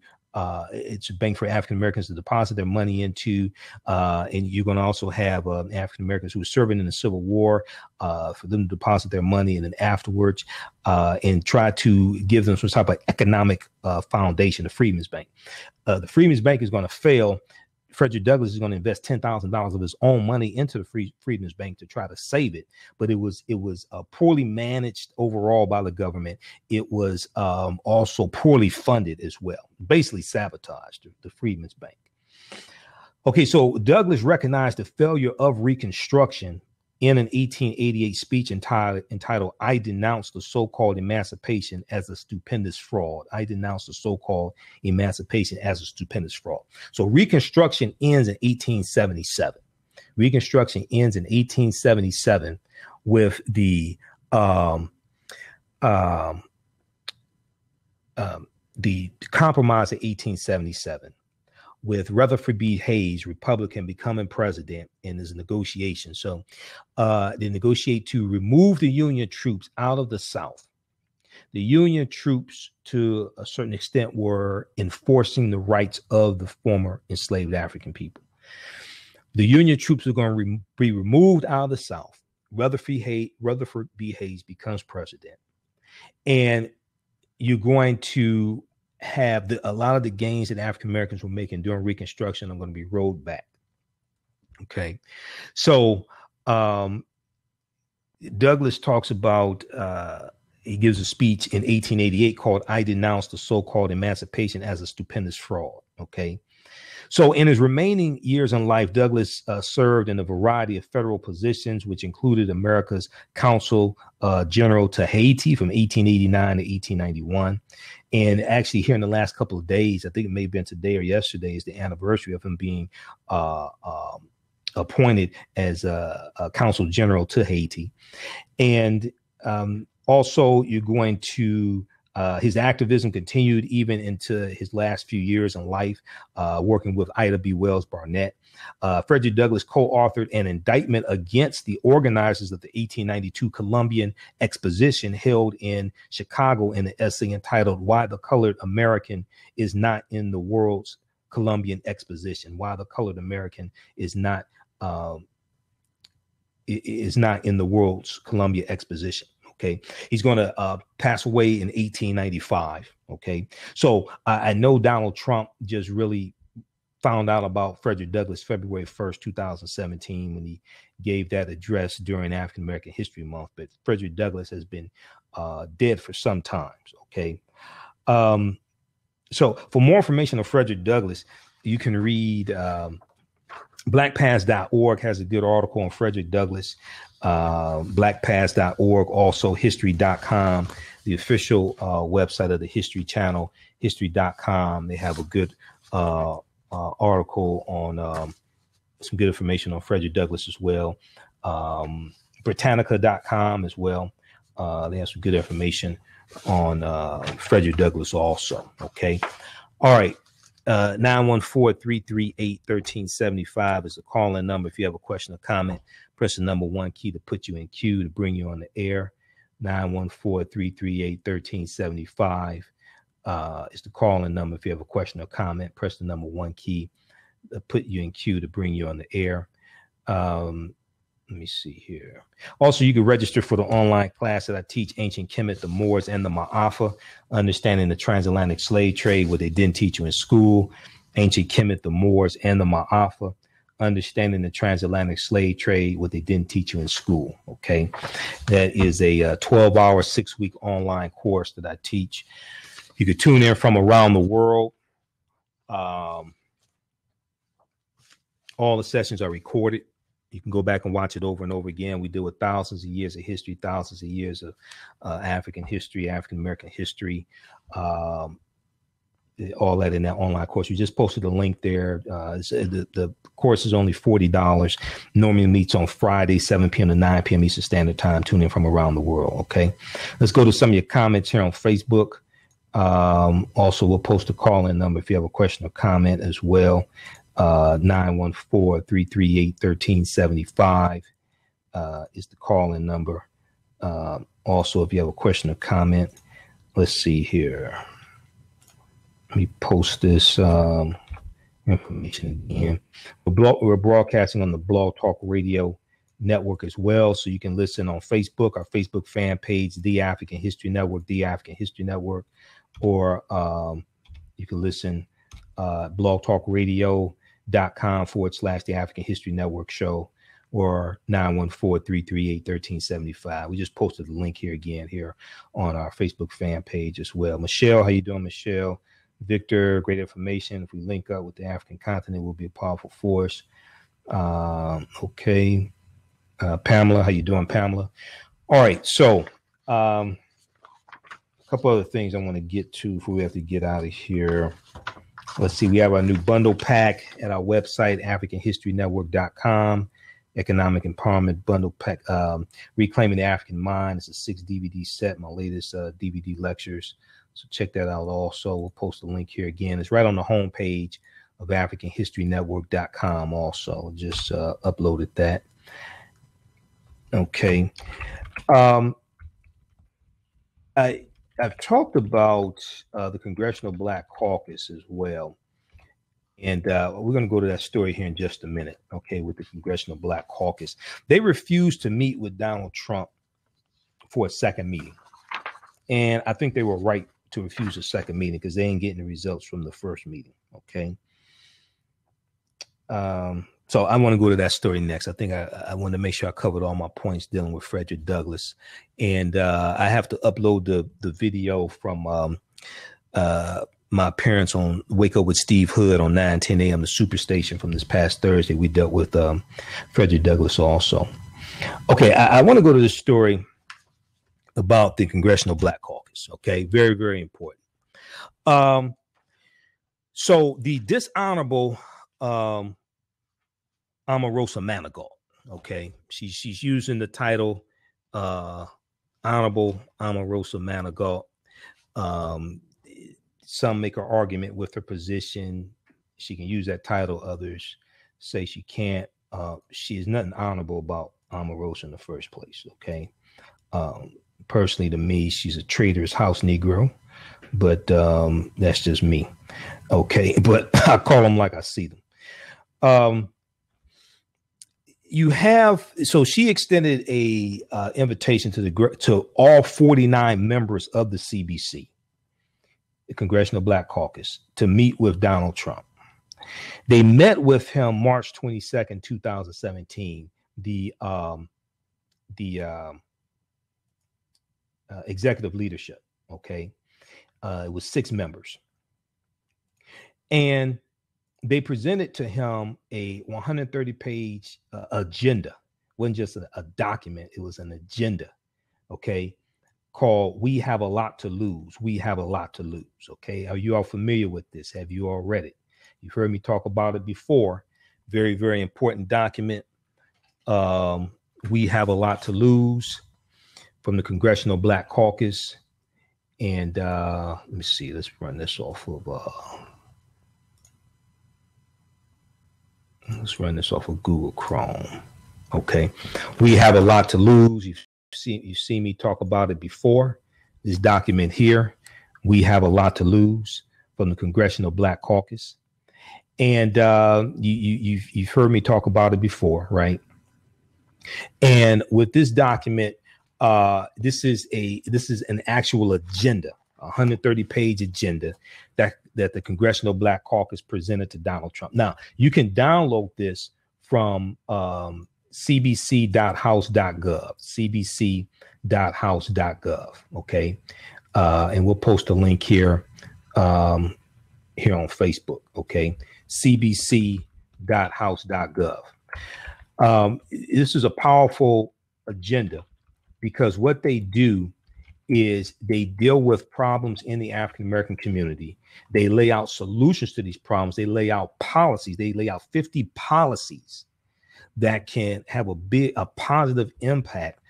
it's a bank for African Americans to deposit their money into, and you're going to also have African Americans who are serving in the Civil War for them to deposit their money, and then afterwards, and try to give them some type of economic foundation. The Freedmen's Bank, the Freedmen's Bank is going to fail. Frederick Douglass is going to invest $10,000 of his own money into the Freedmen's Bank to try to save it, but it was poorly managed overall by the government. It was also poorly funded as well, basically sabotaged the Freedmen's Bank. Okay, so Douglass recognized the failure of Reconstruction in an 1888 speech entitled "I Denounce the So-Called Emancipation as a Stupendous Fraud." I denounce the so-called emancipation as a stupendous fraud. So Reconstruction ends in 1877. Reconstruction ends in 1877 with the compromise of 1877. With Rutherford B. Hayes, Republican, becoming president in his negotiation. So they negotiate to remove the Union troops out of the South. The Union troops, to a certain extent, were enforcing the rights of the former enslaved African people. The Union troops are going to be removed out of the South. Rutherford B. Hayes becomes president. And you're going to have a lot of the gains that African Americans were making during Reconstruction are going to be rolled back. Okay. So Douglass talks about, he gives a speech in 1888 called "I Denounce the So-Called Emancipation as a Stupendous Fraud." Okay. So in his remaining years in life, Douglass served in a variety of federal positions, which included America's Consul General to Haiti from 1889 to 1891. And actually here in the last couple of days, I think it may have been today or yesterday, is the anniversary of him being appointed as a Consul General to Haiti. And also you're going to his activism continued even into his last few years in life, working with Ida B. Wells Barnett. Frederick Douglass co-authored an indictment against the organizers of the 1892 Columbian Exposition held in Chicago in an essay entitled "Why the Colored American is Not in the World's Columbian Exposition." Why the colored American is not in the world's Columbia Exposition. Okay, he's going to pass away in 1895. Okay, so I know Donald Trump just really found out about Frederick Douglass February 1st, 2017, when he gave that address during African American History Month. But Frederick Douglass has been dead for some time. Okay, so for more information on Frederick Douglass, you can read blackpast.org has a good article on Frederick Douglass. Blackpast.org, also history.com, the official website of the History Channel, history.com. They have a good article on some good information on Frederick Douglass as well. Britannica.com as well. They have some good information on Frederick Douglass also. Okay. All right. 914-338-1375 is the call-in number. If you have a question or comment, press the number 1 key to put you in queue to bring you on the air. 914-338-1375 is the call-in number. If you have a question or comment, press the number 1 key to put you in queue to bring you on the air. Let me see here. Also, you can register for the online class that I teach, Ancient Kemet, the Moors, and the Ma'afa, Understanding the Transatlantic Slave Trade, what they didn't teach you in school. Ancient Kemet, the Moors, and the Ma'afa, Understanding the Transatlantic Slave Trade, what they didn't teach you in school. Okay. That is a 12-hour, 6-week online course that I teach. You could tune in from around the world. All the sessions are recorded. You can go back and watch it over and over again. We deal with thousands of years of history, thousands of years of African history, African American history, all that in that online course. We just posted a link there. The course is only $40. Normally meets on Friday, 7 p.m. to 9 p.m. Eastern Standard Time. Tune in from around the world. Okay. Let's go to some of your comments here on Facebook. Also, we'll post a call-in number if you have a question or comment as well. 914-338-1375 is the call-in number. Also, if you have a question or comment, let's see here. Let me post this information again. We're broadcasting on the Blog Talk Radio Network as well, so you can listen on Facebook, our Facebook fan page, The African History Network, The African History Network, or you can listen blogtalkradio.com/The African History Network show, or 914-338-1375. We just posted the link here again here on our Facebook fan page as well. Michelle, how you doing, Michelle? Victor, great information. If we link up with the African continent, we'll be a powerful force. Okay. Pamela, how you doing, Pamela? All right. So a couple other things I want to get to before we have to get out of here. Let's see. We have our new bundle pack at our website, AfricanHistoryNetwork.com. Economic Empowerment Bundle Pack, Reclaiming the African Mind. It's a 6 DVD set, my latest DVD lectures. So check that out also. We'll post a link here again. It's right on the homepage of AfricanHistoryNetwork.com also. Just uploaded that. Okay. I've talked about the Congressional Black Caucus as well. And we're going to go to that story here in just a minute, okay, with the Congressional Black Caucus. They refused to meet with Donald Trump for a second meeting. And I think they were right to refuse a second meeting because they ain't getting the results from the first meeting, okay? So I want to go to that story next. I think I want to make sure I covered all my points dealing with Frederick Douglass. And I have to upload the video from my appearance on Wake Up with Steve Hood on 9:10 a.m. the Superstation from this past Thursday. We dealt with Frederick Douglass also. Okay, I want to go to this story about the Congressional Black Caucus. Okay, very, very important. So the dishonorable Omarosa Manigault. Okay, she's using the title Honorable Omarosa Manigault. Some make an argument with her position. She can use that title. Others say she can't. She is nothing honorable about Omarosa in the first place. Okay. Personally, to me, she's a traitorous house Negro, but that's just me. Okay. But I call them like I see them. So she extended a invitation to all 49 members of the CBC, the Congressional Black Caucus, to meet with Donald Trump. They met with him March 22nd, 2017. The executive leadership. Okay, it was 6 members, and they presented to him a 130-page agenda. It wasn't just a document; it was an agenda. Okay, called "We Have a Lot to Lose." We have a lot to lose. Okay, are you all familiar with this? Have you all read it? You've heard me talk about it before. Very, very important document. We have a lot to lose, from the Congressional Black Caucus. And let me see. Let's run this off of. Let's run this off of Google Chrome. Okay, we have a lot to lose. You've seen me talk about it before. This document here, we have a lot to lose, from the Congressional Black Caucus, and you've heard me talk about it before, right? And with this document, this is an actual agenda, a 130-page agenda that the Congressional Black Caucus presented to Donald Trump. Now, you can download this from cbc.house.gov, cbc.house.gov. Okay, and we'll post a link here on Facebook. Okay, cbc.house.gov. This is a powerful agenda, because what they do is they deal with problems in the African-American community. They lay out solutions to these problems. They lay out policies. They lay out 50 policies that can have a positive impact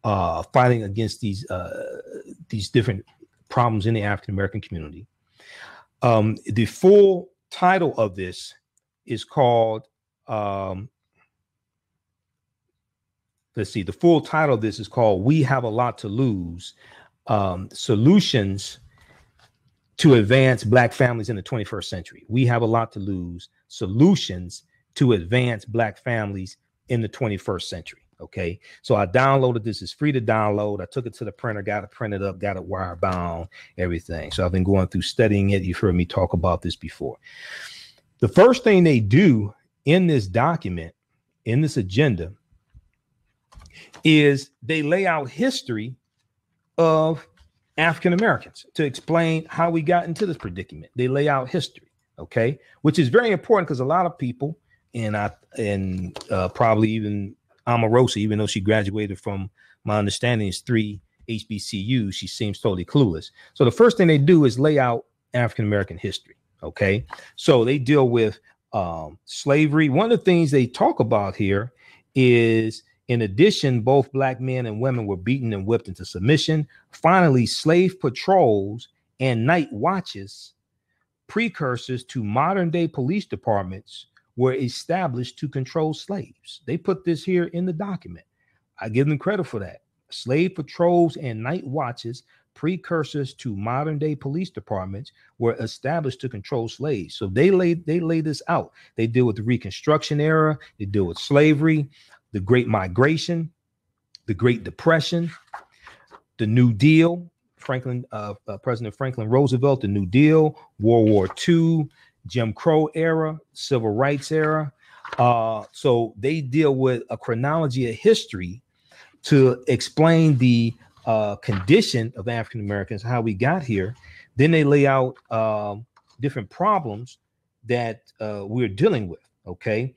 fighting against these different problems in the African-American community. The full title of this is called, let's see, the full title of this is called "We Have a Lot to Lose, Solutions to Advance Black Families in the 21st Century." We have a lot to lose, solutions to advance Black families in the 21st century. Okay, so I downloaded this. It's free to download. I took it to the printer, got it printed up, got it wire bound, everything. So I've been going through studying it. You've heard me talk about this before. The first thing they do in this document, in this agenda, is they lay out history of African Americans to explain how we got into this predicament. They lay out history, okay, which is very important, because a lot of people, and probably even Omarosa, even though she graduated from, my understanding is 3 HBCUs, she seems totally clueless. So the first thing they do is lay out African American history. Okay, so they deal with slavery. One of the things they talk about here is, in addition, both Black men and women were beaten and whipped into submission. Finally, slave patrols and night watches, precursors to modern day police departments, were established to control slaves. They put this here in the document. I give them credit for that. Slave patrols and night watches, precursors to modern day police departments, were established to control slaves. So they lay this out. They deal with the Reconstruction era. They deal with slavery, the Great Migration, the Great Depression, the New Deal, President Franklin Roosevelt, the New Deal, World War II, Jim Crow era, Civil Rights era. So they deal with a chronology of history to explain the condition of African Americans, how we got here. Then they lay out different problems that we're dealing with. Okay.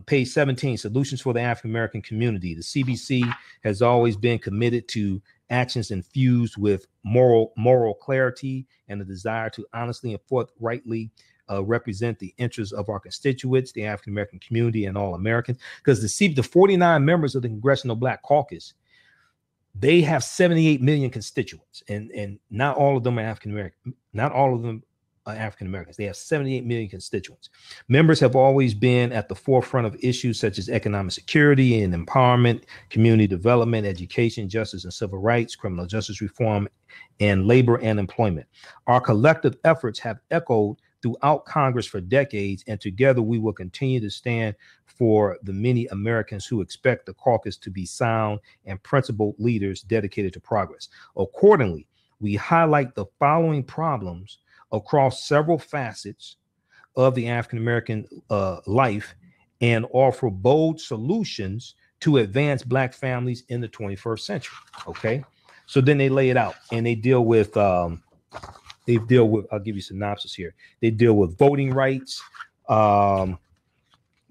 Page 17, solutions for the African American community. The CBC has always been committed to actions infused with moral clarity and the desire to honestly and forthrightly represent the interests of our constituents, the African American community, and all Americans. Because the 49 members of the Congressional Black Caucus, they have 78 million constituents, and not all of them are African American. Not all of them African Americans. They have 78 million constituents. Members have always been at the forefront of issues such as economic security and empowerment, community development, education, justice and civil rights, criminal justice reform, and labor and employment. Our collective efforts have echoed throughout Congress for decades, and together we will continue to stand for the many Americans who expect the caucus to be sound and principled leaders dedicated to progress. Accordingly, we highlight the following problems across several facets of the African American life and offer bold solutions to advance Black families in the 21st century. Okay, so then they lay it out and they deal with I'll give you a synopsis here. They deal with voting rights. Let's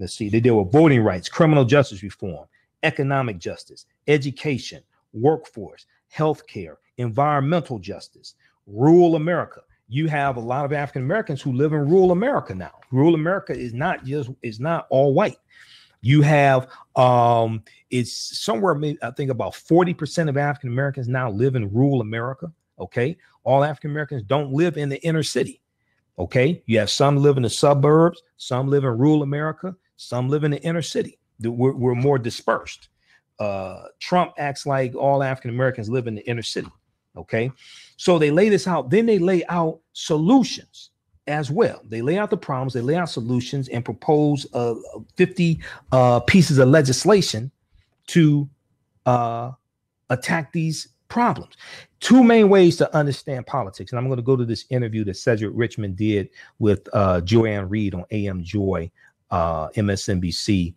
see, they deal with voting rights, criminal justice reform, economic justice, education, workforce, healthcare, environmental justice, rural America. You have a lot of African Americans who live in rural America now. Rural America is not all white. You have it's somewhere, maybe, I think about 40% of African Americans now live in rural America. Okay, all African Americans don't live in the inner city. Okay, you have some live in the suburbs, some live in rural America, some live in the inner city. We're more dispersed. Trump acts like all African Americans live in the inner city. Okay, so they lay this out. Then they lay out solutions as well. They lay out the problems, they lay out solutions, and propose 50 pieces of legislation to attack these problems. Two main ways to understand politics. And I'm going to go to this interview that Cedric Richmond did with Joanne Reed on AM Joy, MSNBC,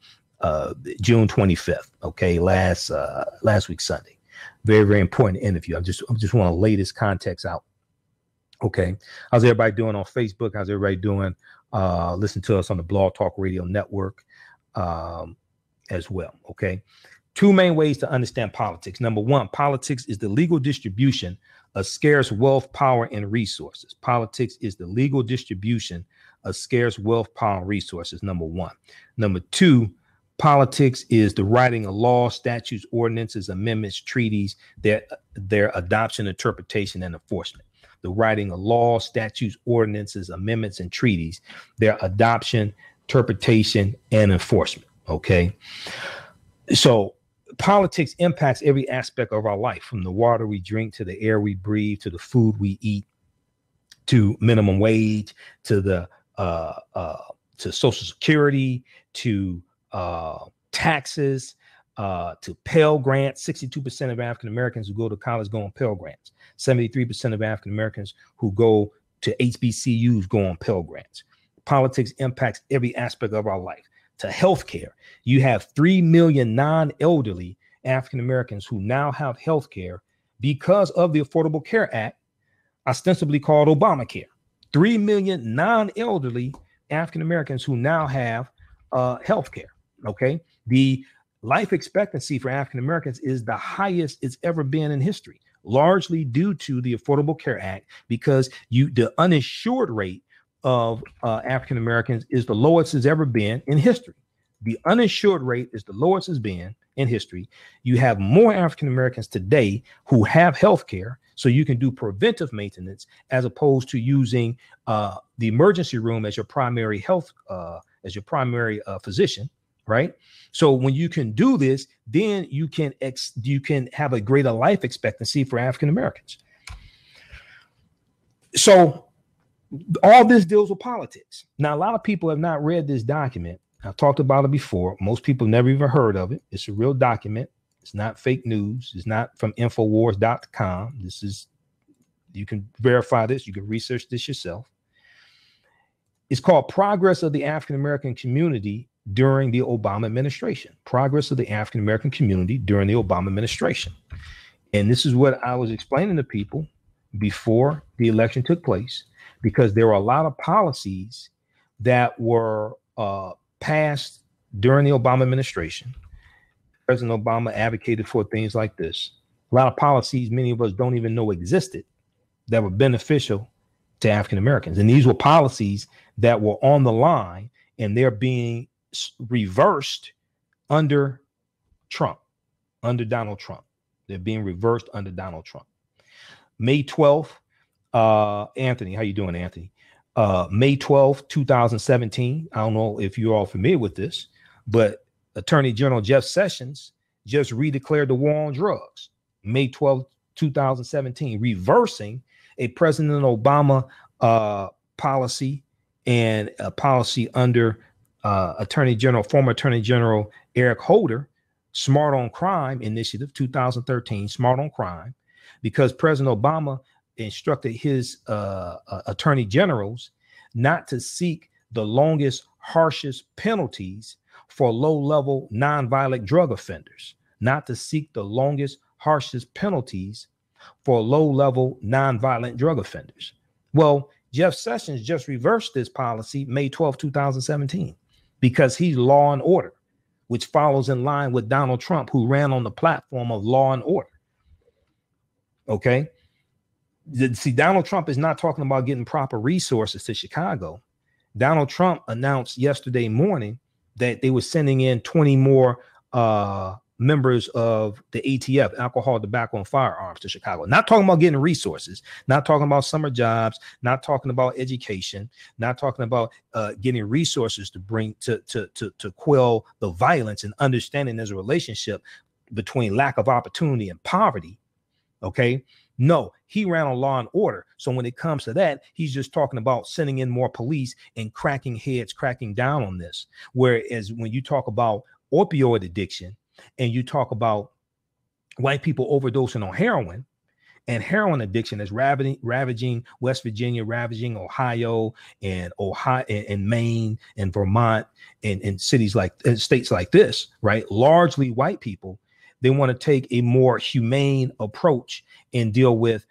June 25th. Okay, last week Sunday. Very, very important interview. I just want to lay this context out. Okay, how's everybody doing on Facebook? How's everybody doing? Listen to us on the Blog Talk Radio Network as well. Okay, two main ways to understand politics. Number one, politics is the legal distribution of scarce wealth, power, and resources. Politics is the legal distribution of scarce wealth, power, and resources. Number one. Number two, politics is the writing of laws, statutes, ordinances, amendments, treaties, their adoption, interpretation, and enforcement. The writing of laws, statutes, ordinances, amendments, and treaties, their adoption, interpretation, and enforcement. Okay. So politics impacts every aspect of our life, from the water we drink to the air we breathe, to the food we eat, to minimum wage, to the to Social Security, to taxes, to Pell Grants. 62% of African Americans who go to college go on Pell Grants. 73% of African Americans who go to HBCUs go on Pell Grants. Politics impacts every aspect of our life. To healthcare, you have 3 million non-elderly African Americans who now have healthcare because of the Affordable Care Act, ostensibly called Obamacare. 3 million non-elderly African Americans who now have healthcare. Okay, the life expectancy for African Americans is the highest it's ever been in history, largely due to the Affordable Care Act, because the uninsured rate of African Americans is the lowest it's ever been in history. The uninsured rate is the lowest it's been in history. You have more African Americans today who have health care, so you can do preventive maintenance as opposed to using the emergency room as your primary health, as your primary physician, right? So when you can do this, then you can have a greater life expectancy for African Americans. So all this deals with politics. Now, a lot of people have not read this document. I've talked about it before. Most people never even heard of it. It's a real document. It's not fake news. It's not from Infowars.com. This is, you can verify this. You can research this yourself. It's called Progress of the African American Community During the Obama Administration. Progress of the African American Community During the Obama Administration. And this is what I was explaining to people before the election took place, because there were a lot of policies that were passed during the Obama administration. President Obama advocated for things like this. A lot of policies many of us don't even know existed that were beneficial to African Americans. And these were policies that were on the line, and they're being reversed under Trump, under Donald Trump. They're being reversed under Donald Trump. May 12th, Anthony, how you doing, Anthony? May 12th, 2017. I don't know if you're all familiar with this, but Attorney General Jeff Sessions just redeclared the war on drugs. May 12th, 2017, reversing a President Obama policy and a policy under former Attorney General Eric Holder, Smart on Crime Initiative 2013, Smart on Crime, because President Obama instructed his attorney generals not to seek the longest, harshest penalties for low-level nonviolent drug offenders, not to seek the longest, harshest penalties for low-level nonviolent drug offenders. Well, Jeff Sessions just reversed this policy May 12, 2017, because he's law and order, which follows in line with Donald Trump, who ran on the platform of law and order. Okay. See, Donald Trump is not talking about getting proper resources to Chicago. Donald Trump announced yesterday morning that they were sending in 20 more members of the ATF, alcohol, tobacco, and firearms, to Chicago. Not talking about getting resources, not talking about summer jobs, not talking about education, not talking about getting resources to bring to quell the violence, and understanding there's a relationship between lack of opportunity and poverty. Okay. No, he ran on law and order. So when it comes to that, he's just talking about sending in more police and cracking heads, cracking down on this. Whereas when you talk about opioid addiction and you talk about white people overdosing on heroin, and heroin addiction is ravaging West Virginia, ravaging Ohio and Maine and Vermont and cities like states like this, right? Largely white people. They want to take a more humane approach and deal with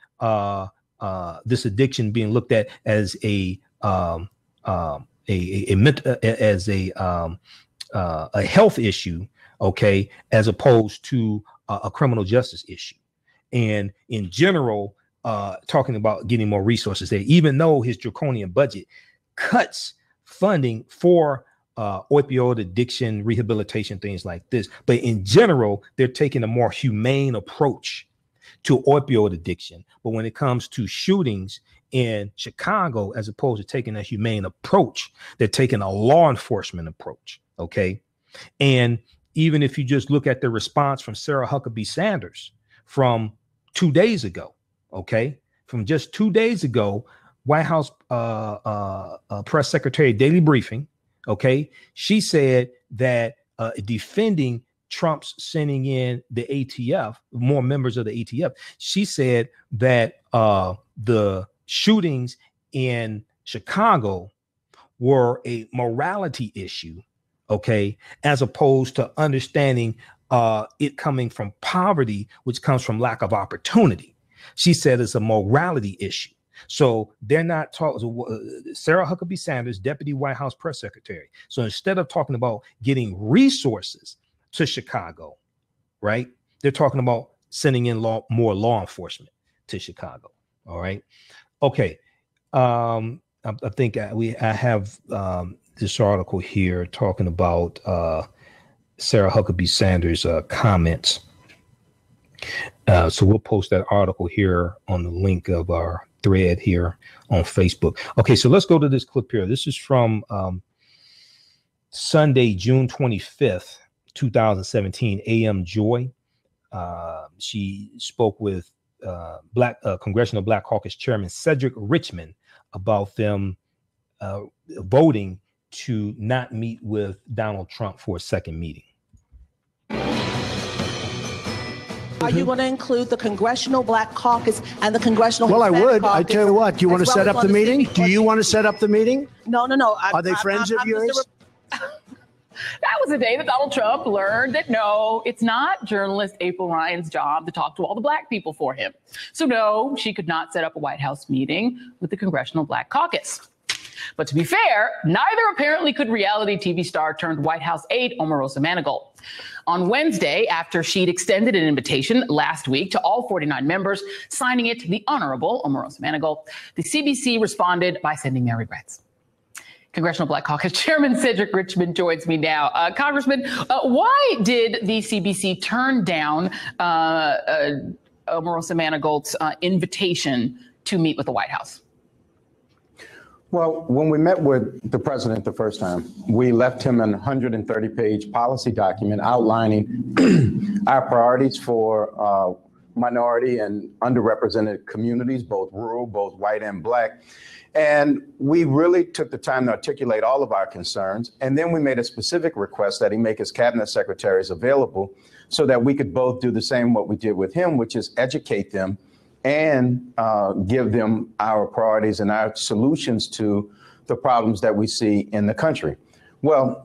this addiction being looked at as a health issue, okay, as opposed to a criminal justice issue. And in general, talking about getting more resources there, even though his draconian budget cuts funding for opioid addiction, rehabilitation, things like this. But in general, they're taking a more humane approach to opioid addiction. But when it comes to shootings in Chicago, as opposed to taking a humane approach, they're taking a law enforcement approach. Okay. And even if you just look at the response from Sarah Huckabee Sanders from 2 days ago, okay, from just 2 days ago, White House Press Secretary Daily Briefing, okay, she said that defending Trump's sending in the ATF, more members of the ATF, she said that the shootings in Chicago were a morality issue, okay, as opposed to understanding it coming from poverty, which comes from lack of opportunity. She said it's a morality issue. So they're not talking. Sarah Huckabee Sanders, Deputy White House Press Secretary. So instead of talking about getting resources to Chicago, right, they're talking about sending in more law enforcement to Chicago. All right. Okay. I think I have this article here talking about Sarah Huckabee Sanders' comments. So we'll post that article here on the link of our thread here on Facebook. Okay, so let's go to this clip here. This is from Sunday, June 25th, 2017, AM Joy. She spoke with Congressional Black Caucus Chairman Cedric Richmond about them voting to not meet with Donald Trump for a second meeting. Are you going to include the Congressional Black Caucus and the Congressional Well, I would. Caucus, I tell you what, do you want to set up the meeting? Do you want to set up the meeting? No. Are they friends of yours? That was the day that Donald Trump learned that, no, it's not journalist April Ryan's job to talk to all the black people for him. So, no, she could not set up a White House meeting with the Congressional Black Caucus. But to be fair, neither apparently could reality TV star turned White House aide Omarosa Manigault. On Wednesday, after she'd extended an invitation last week to all 49 members, signing it to the Honorable Omarosa Manigault, the CBC responded by sending their regrets. Congressional Black Caucus Chairman Cedric Richmond joins me now. Congressman, why did the CBC turn down Omarosa Manigault's invitation to meet with the White House? Well, when we met with the president the first time, we left him an 130-page policy document outlining our priorities for minority and underrepresented communities, both rural, both white and black. And we really took the time to articulate all of our concerns. And then we made a specific request that he make his cabinet secretaries available so that we could both do the same what we did with him, which is educate them and give them our priorities and our solutions to the problems that we see in the country. Well,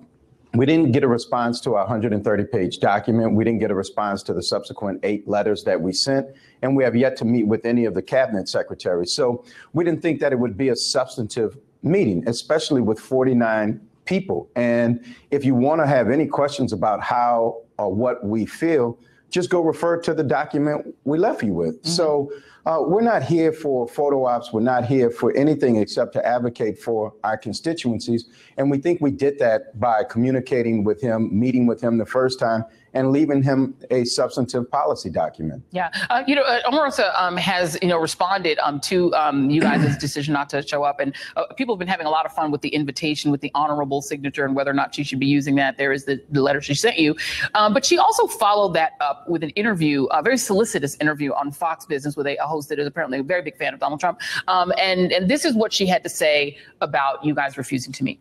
we didn't get a response to our 130-page document. We didn't get a response to the subsequent 8 letters that we sent, and we have yet to meet with any of the cabinet secretaries. So we didn't think that it would be a substantive meeting, especially with 49 people. And if you want to have any questions about how or what we feel, just go refer to the document we left you with. Mm-hmm. So we're not here for photo ops. We're not here for anything except to advocate for our constituencies. And we think we did that by communicating with him, meeting with him the first time, and leaving him a substantive policy document. Yeah. Omarosa has, responded to you guys' decision not to show up. And people have been having a lot of fun with the invitation with the honorable signature and whether or not she should be using that. There is the letter she sent you. But she also followed that up with an interview, a very solicitous interview on Fox Business with a host that is apparently a very big fan of Donald Trump. And this is what she had to say about you guys refusing to meet.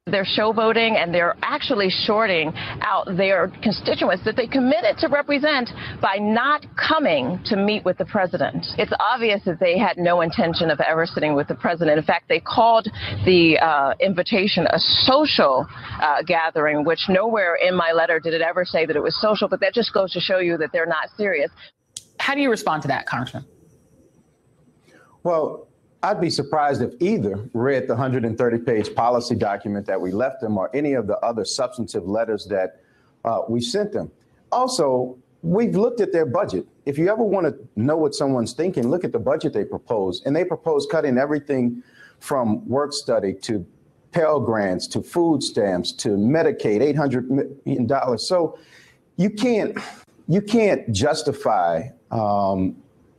They're showboating and they're actually shorting out their constituents that they committed to represent by not coming to meet with the president. It's obvious that they had no intention of ever sitting with the president. In fact, they called the invitation a social gathering, which nowhere in my letter did it ever say that it was social, but that just goes to show you that they're not serious. How do you respond to that, Congressman? Well, I'd be surprised if either read the 130-page policy document that we left them or any of the other substantive letters that we sent them. Also, we've looked at their budget. If you ever want to know what someone's thinking, look at the budget they propose. And they propose cutting everything from work study to Pell Grants to food stamps to Medicaid, $800 million. So you can't justify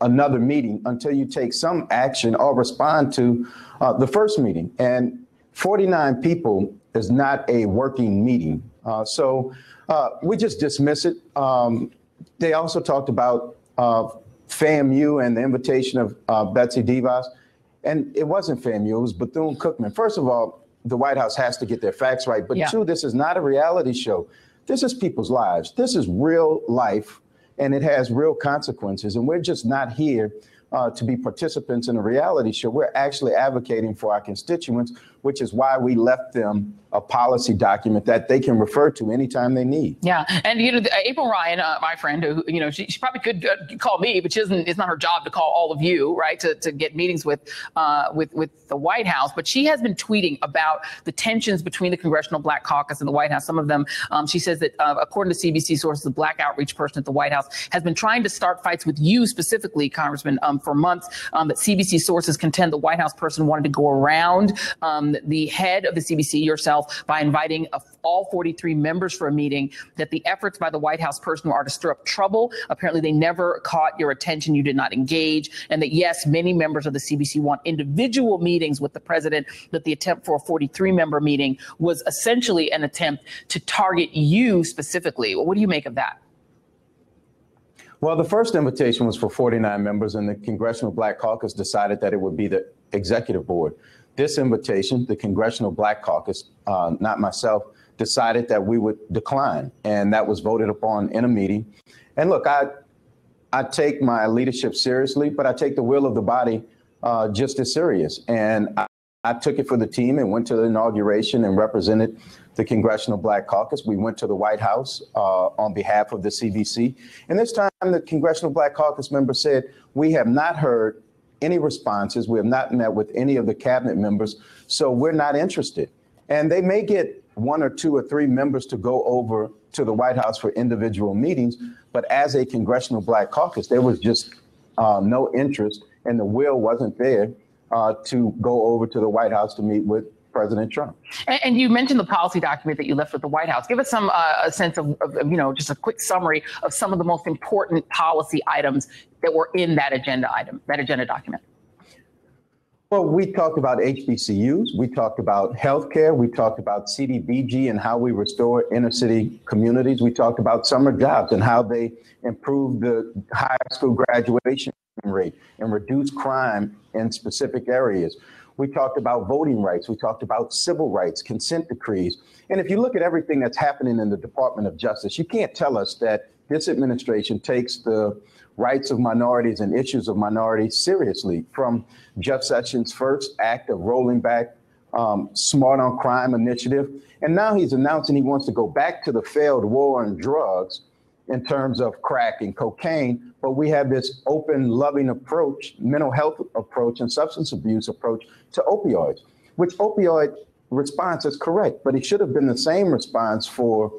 another meeting until you take some action or respond to the first meeting. And 49 people is not a working meeting. So we just dismiss it. They also talked about FAMU and the invitation of Betsy DeVos. And it wasn't FAMU, it was Bethune-Cookman. First of all, the White House has to get their facts right. But two, this is not a reality show. This is people's lives. This is real life. And it has real consequences. And we're just not here to be participants in a reality show. We're actually advocating for our constituents, which is why we left them a policy document that they can refer to anytime they need. Yeah. And, April Ryan, my friend, who, she probably could call me, but it's not her job to call all of you, right, to get meetings with the White House. But she has been tweeting about the tensions between the Congressional Black Caucus and the White House. Some of them, she says that according to CBC sources, the black outreach person at the White House has been trying to start fights with you specifically, Congressman, for months. That CBC sources contend the White House person wanted to go around the head of the CBC, yourself, by inviting all 43 members for a meeting, that the efforts by the White House person are to stir up trouble. Apparently, they never caught your attention. You did not engage. And that, yes, many members of the CBC want individual meetings with the president, that the attempt for a 43-member meeting was essentially an attempt to target you specifically. What do you make of that? Well, the first invitation was for 49 members, and the Congressional Black Caucus decided that it would be the executive board. This invitation, the Congressional Black Caucus, not myself, decided that we would decline, and that was voted upon in a meeting. And look, I take my leadership seriously, but I take the will of the body just as serious. And I took it for the team and went to the inauguration and represented the Congressional Black Caucus. We went to the White House on behalf of the CBC. And this time, the Congressional Black Caucus member said, we have not heard any responses. We have not met with any of the cabinet members, so we're not interested. And they may get 1 or 2 or 3 members to go over to the White House for individual meetings, but as a Congressional Black Caucus, there was just no interest, and the will wasn't there to go over to the White House to meet with President Trump. And you mentioned the policy document that you left with the White House. Give us some a sense of, just a quick summary of some of the most important policy items that were in that agenda document. Well, we talked about HBCUs, we talked about healthcare, we talked about CDBG and how we restore inner city communities. We talked about summer jobs and how they improve the high school graduation rate and reduce crime in specific areas. We talked about voting rights. We talked about civil rights, consent decrees. And if you look at everything that's happening in the Department of Justice, you can't tell us that this administration takes the rights of minorities and issues of minorities seriously, from Jeff Sessions' first act of rolling back Smart on Crime initiative. And now he's announcing he wants to go back to the failed war on drugs in terms of crack and cocaine. But we have this open, loving approach, mental health approach and substance abuse approach to opioids, which opioid response is correct, but it should have been the same response for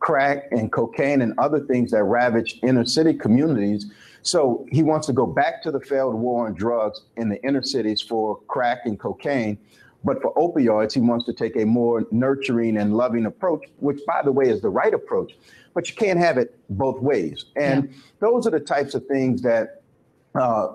crack and cocaine and other things that ravage inner city communities. So he wants to go back to the failed war on drugs in the inner cities for crack and cocaine. But for opioids, he wants to take a more nurturing and loving approach, which, by the way, is the right approach. But you can't have it both ways. And those are the types of things that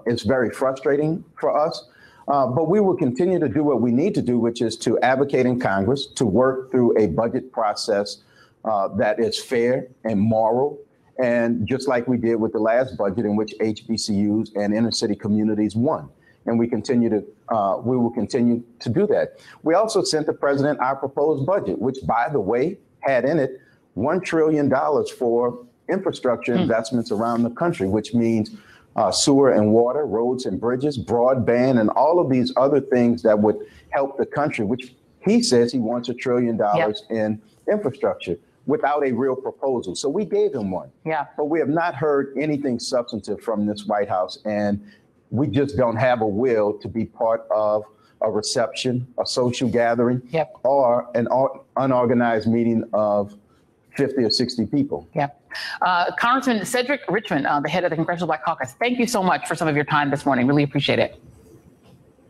is very frustrating for us. But we will continue to do what we need to do, which is to advocate in Congress, to work through a budget process that is fair and moral. And just like we did with the last budget, in which HBCUs and inner city communities won. And we will continue to do that. We also sent the president our proposed budget, which, by the way, had in it $1 trillion for infrastructure investments around the country, which means sewer and water, roads and bridges, broadband, and all of these other things that would help the country, which he says he wants $1 trillion in infrastructure without a real proposal. So we gave him one. But we have not heard anything substantive from this White House. And we just don't have a will to be part of a reception, a social gathering, or an unorganized meeting of 50 or 60 people. Congressman Cedric Richmond, the head of the Congressional Black Caucus, thank you so much for some of your time this morning. Really appreciate it.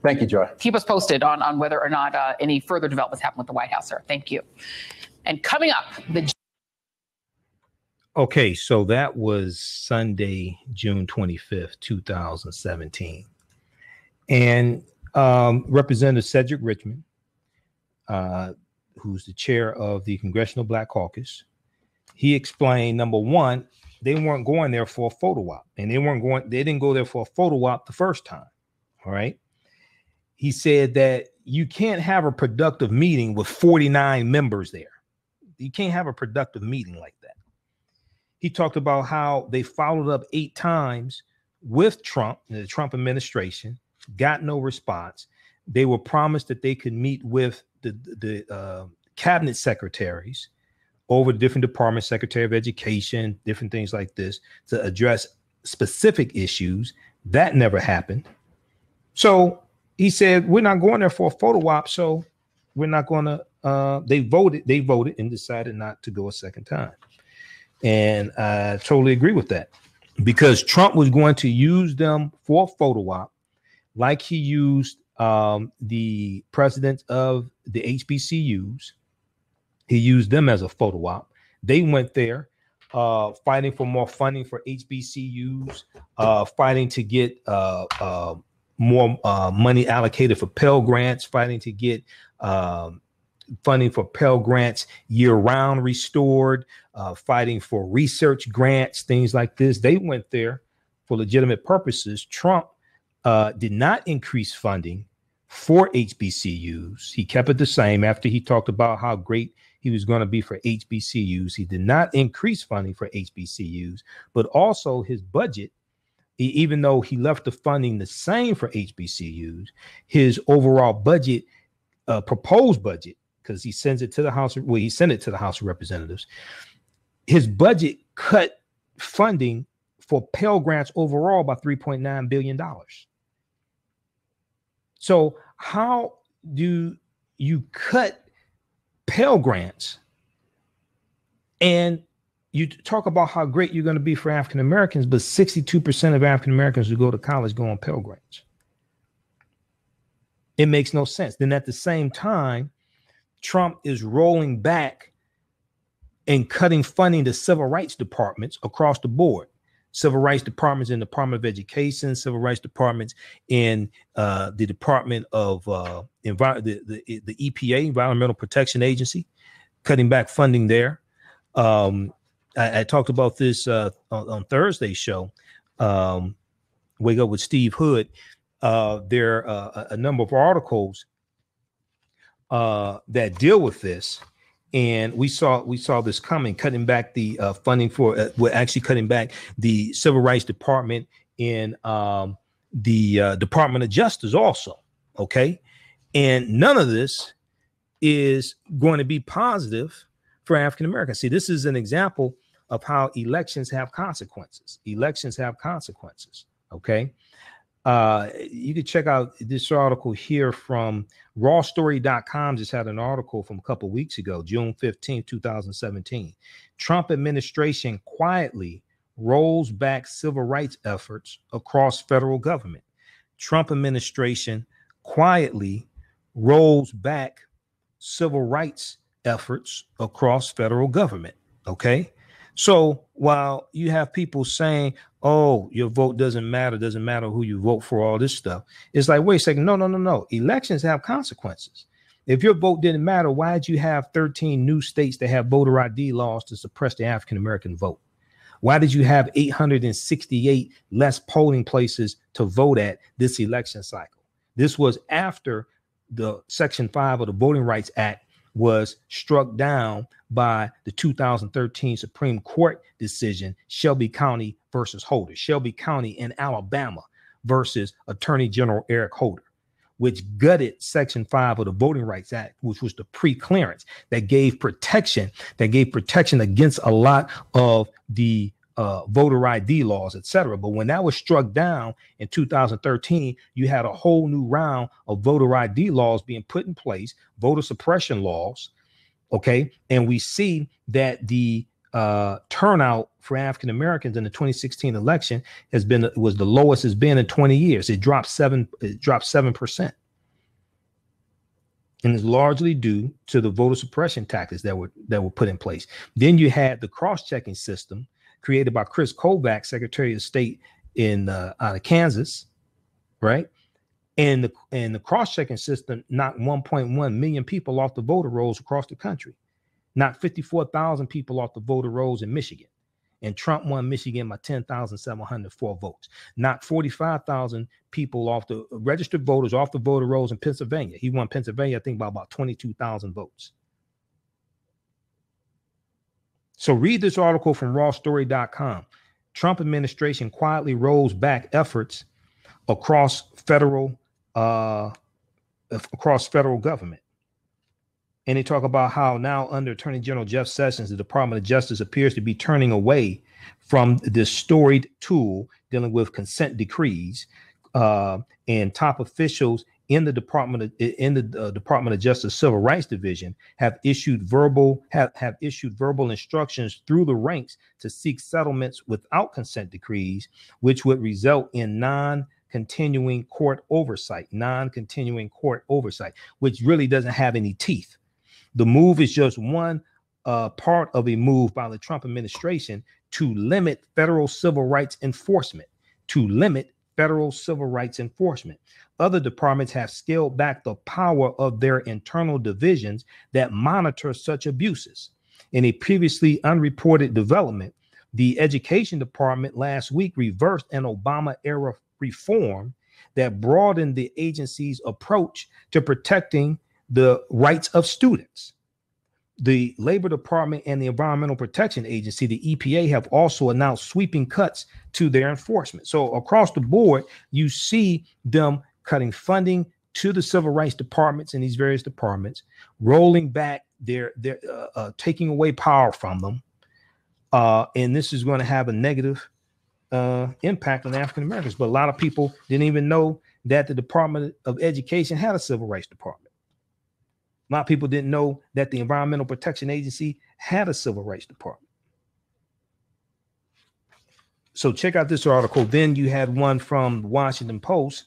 Thank you, Joy. Keep us posted on whether or not any further developments happen with the White House, sir. Thank you. And coming up, Okay, so that was Sunday, June 25th, 2017. And Representative Cedric Richmond, who's the chair of the Congressional Black Caucus, he explained, number one, they weren't going there for a photo op, and they didn't go there for a photo op the first time. All right. He said that you can't have a productive meeting with 49 members there. You can't have a productive meeting like that. He talked about how they followed up 8 times with Trump, the Trump administration, got no response. They were promised that they could meet with the cabinet secretaries over different departments, Secretary of Education, different things like this, to address specific issues. That never happened. So he said, we're not going there for a photo op, so we're not going to, they voted and decided not to go a second time. And I totally agree with that, because Trump was going to use them for a photo op, like he used the president of the HBCUs. He used them as a photo op. They went there fighting for more funding for HBCUs, fighting to get more money allocated for Pell Grants, fighting to get funding for Pell Grants year-round restored, fighting for research grants, things like this. They went there for legitimate purposes. Trump did not increase funding for HBCUs. He kept it the same after he talked about how great he was going to be for HBCUs. He did not increase funding for HBCUs, but also his budget, even though he left the funding the same for HBCUs, his overall budget proposed budget, because he sends it to the House, well, he sent it to the House of Representatives. His budget cut funding for Pell Grants overall by $3.9 billion. So how do you cut Pell Grants and you talk about how great you're going to be for African Americans, but 62% of African Americans who go to college go on Pell Grants? It makes no sense. Then at the same time, Trump is rolling back and cutting funding to civil rights departments across the board. Civil rights departments in the Department of Education, civil rights departments in the Department of the EPA, Environmental Protection Agency, cutting back funding there. I talked about this on Thursday's show, Wake Up with Steve Hood. There are a number of articles that deal with this. And we saw this coming, cutting back the funding for, we're actually cutting back the Civil Rights Department in the Department of Justice also. Okay. And none of this is going to be positive for African Americans. See, this is an example of how elections have consequences. Elections have consequences. Okay. You can check out this article here from rawstory.com. Just had an article from a couple of weeks ago, June 15, 2017. Trump administration quietly rolls back civil rights efforts across federal government. Trump administration quietly rolls back civil rights efforts across federal government. Okay. So while you have people saying, oh, your vote doesn't matter who you vote for, all this stuff, it's like, wait a second, no. Elections have consequences. If your vote didn't matter, why did you have 13 new states that have voter ID laws to suppress the African-American vote? Why did you have 868 less polling places to vote at this election cycle? This was after the Section 5 of the Voting Rights Act was struck down by the 2013 Supreme Court decision, Shelby County versus Holder, Shelby County in Alabama versus Attorney General Eric Holder, which gutted Section 5 of the Voting Rights Act, which was the pre-clearance that gave protection against a lot of the voter ID laws, etc. But when that was struck down in 2013, you had a whole new round of voter ID laws being put in place, voter suppression laws. Okay. And we see that the turnout for African Americans in the 2016 election was the lowest it's been in 20 years. It dropped 7%. And it's largely due to the voter suppression tactics that were put in place. Then you had the cross-checking system created by Chris Kovac, Secretary of State out of Kansas, right? And the cross-checking system knocked 1.1 million people off the voter rolls across the country, knocked 54,000 people off the voter rolls in Michigan. And Trump won Michigan by 10,704 votes, knocked 45,000 people off the registered voters off the voter rolls in Pennsylvania. He won Pennsylvania, I think, by about 22,000 votes. So read this article from rawstory.com. Trump administration quietly rolls back efforts across federal government. And they talk about how now under Attorney General Jeff Sessions, the Department of Justice appears to be turning away from this storied tool dealing with consent decrees, and top officials in the Department of Justice Civil Rights Division have issued verbal instructions through the ranks to seek settlements without consent decrees, which would result in non-continuing court oversight, which really doesn't have any teeth. The move is just one part of a move by the Trump administration to limit federal civil rights enforcement, Other departments have scaled back the power of their internal divisions that monitor such abuses. In a previously unreported development, the Education Department last week reversed an Obama-era reform that broadened the agency's approach to protecting the rights of students. The Labor Department and the Environmental Protection Agency, the EPA, have also announced sweeping cuts to their enforcement. So across the board, you see them cutting funding to the civil rights departments in these various departments, rolling back their taking away power from them. And this is going to have a negative impact on African Americans. But a lot of people didn't even know that the Department of Education had a civil rights department. A lot of people didn't know that the Environmental Protection Agency had a civil rights department. So check out this article. Then you had one from the Washington Post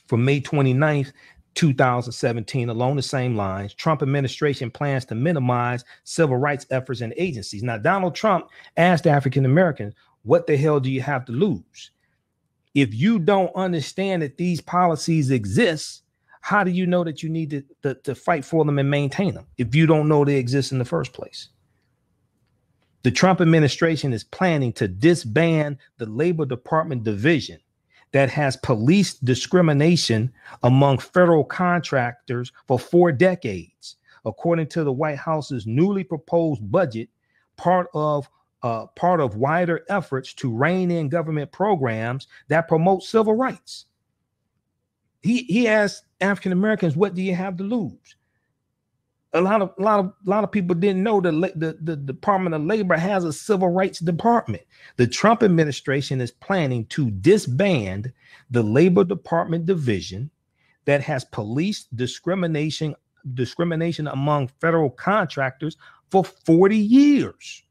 from May 29th, 2017, along the same lines. Trump administration plans to minimize civil rights efforts and agencies. Now, Donald Trump asked African Americans, what the hell do you have to lose? If you don't understand that these policies exist, how do you know that you need to fight for them and maintain them if you don't know they exist in the first place? The Trump administration is planning to disband the Labor Department division that has policed discrimination among federal contractors for 4 decades, according to the White House's newly proposed budget, part of wider efforts to rein in government programs that promote civil rights. He asked African Americans, what do you have to lose? A lot of people didn't know the Department of Labor has a civil rights department. The Trump administration is planning to disband the Labor Department division that has policed discrimination among federal contractors for 40 years.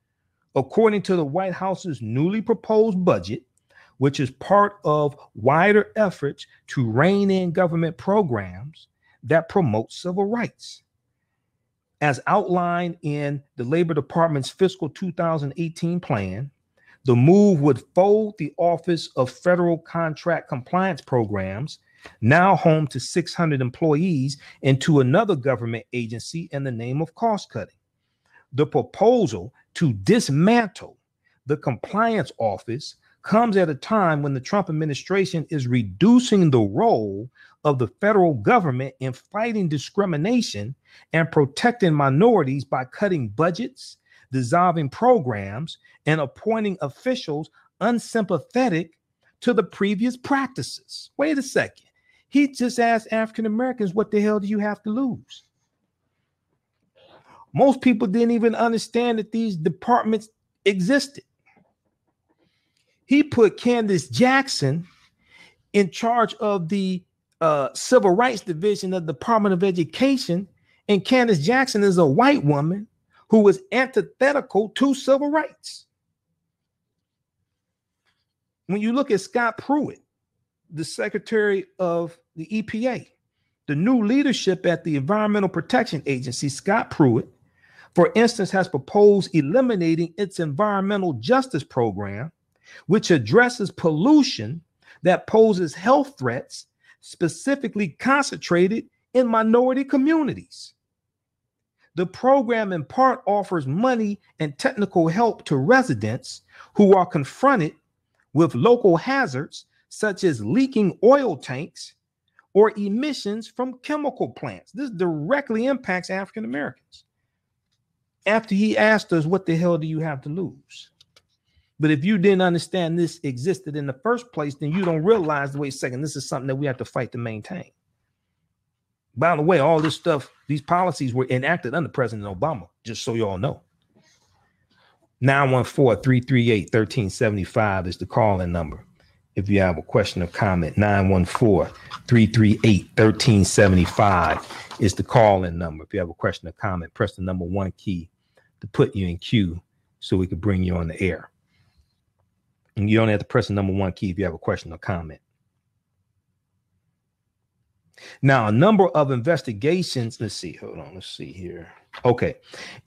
According to the White House's newly proposed budget, which is part of wider efforts to rein in government programs that promote civil rights. As outlined in the Labor Department's fiscal 2018 plan, the move would fold the Office of Federal Contract Compliance Programs, now home to 600 employees, into another government agency in the name of cost cutting. The proposal to dismantle the compliance office comes at a time when the Trump administration is reducing the role of the federal government in fighting discrimination and protecting minorities by cutting budgets, dissolving programs, and appointing officials unsympathetic to the previous practices. Wait a second. He just asked African Americans, what the hell do you have to lose? Most people didn't even understand that these departments existed. He put Candace Jackson in charge of the Civil Rights Division of the Department of Education, and Candace Jackson is a white woman who was antithetical to civil rights. When you look at Scott Pruitt, the Secretary of the EPA, the new leadership at the Environmental Protection Agency, Scott Pruitt, for instance, has proposed eliminating its environmental justice program, which addresses pollution that poses health threats, specifically concentrated in minority communities. The program in part offers money and technical help to residents who are confronted with local hazards such as leaking oil tanks or emissions from chemical plants. This directly impacts African Americans. After he asked us, what the hell do you have to lose? But if you didn't understand this existed in the first place, then you don't realize, wait a second, this is something that we have to fight to maintain. By the way, all this stuff, these policies were enacted under President Obama, just so you all know. 914-338-1375 is the call-in number. If you have a question or comment, 914-338-1375 is the call-in number. If you have a question or comment, press the number 1 key to put you in queue so we could bring you on the air. And you only have to press the number 1 key if you have a question or comment. Now, a number of investigations, let's see here. Okay.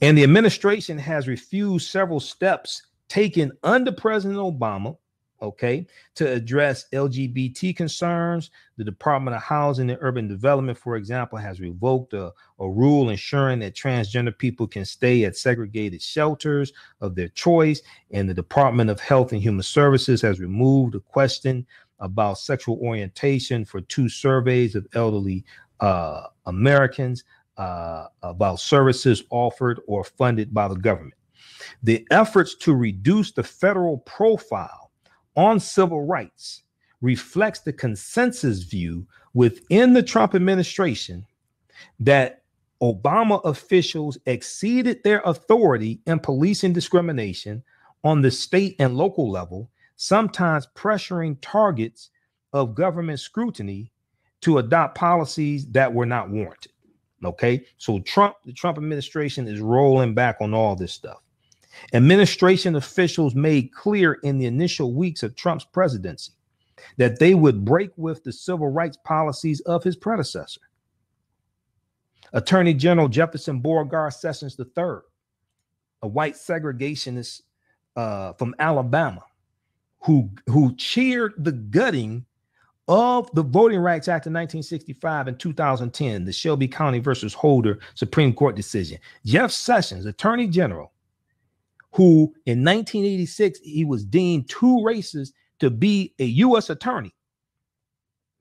And the administration has refused several steps taken under President Obama, okay, to address LGBT concerns. The Department of Housing and Urban Development, for example, has revoked a rule ensuring that transgender people can stay at segregated shelters of their choice. And the Department of Health and Human Services has removed a question about sexual orientation for 2 surveys of elderly Americans about services offered or funded by the government. The efforts to reduce the federal profile on civil rights reflects the consensus view within the Trump administration that Obama officials exceeded their authority in policing discrimination on the state and local level, sometimes pressuring targets of government scrutiny to adopt policies that were not warranted. Okay, so the Trump administration is rolling back on all this stuff. Administration officials made clear in the initial weeks of Trump's presidency that they would break with the civil rights policies of his predecessor. Attorney General Jefferson Beauregard Sessions III, a white segregationist from Alabama, who cheered the gutting of the Voting Rights Act of 1965 and 2010, the Shelby County versus Holder Supreme Court decision. Jeff Sessions, Attorney General, who in 1986, he was deemed too racist to be a U.S. attorney.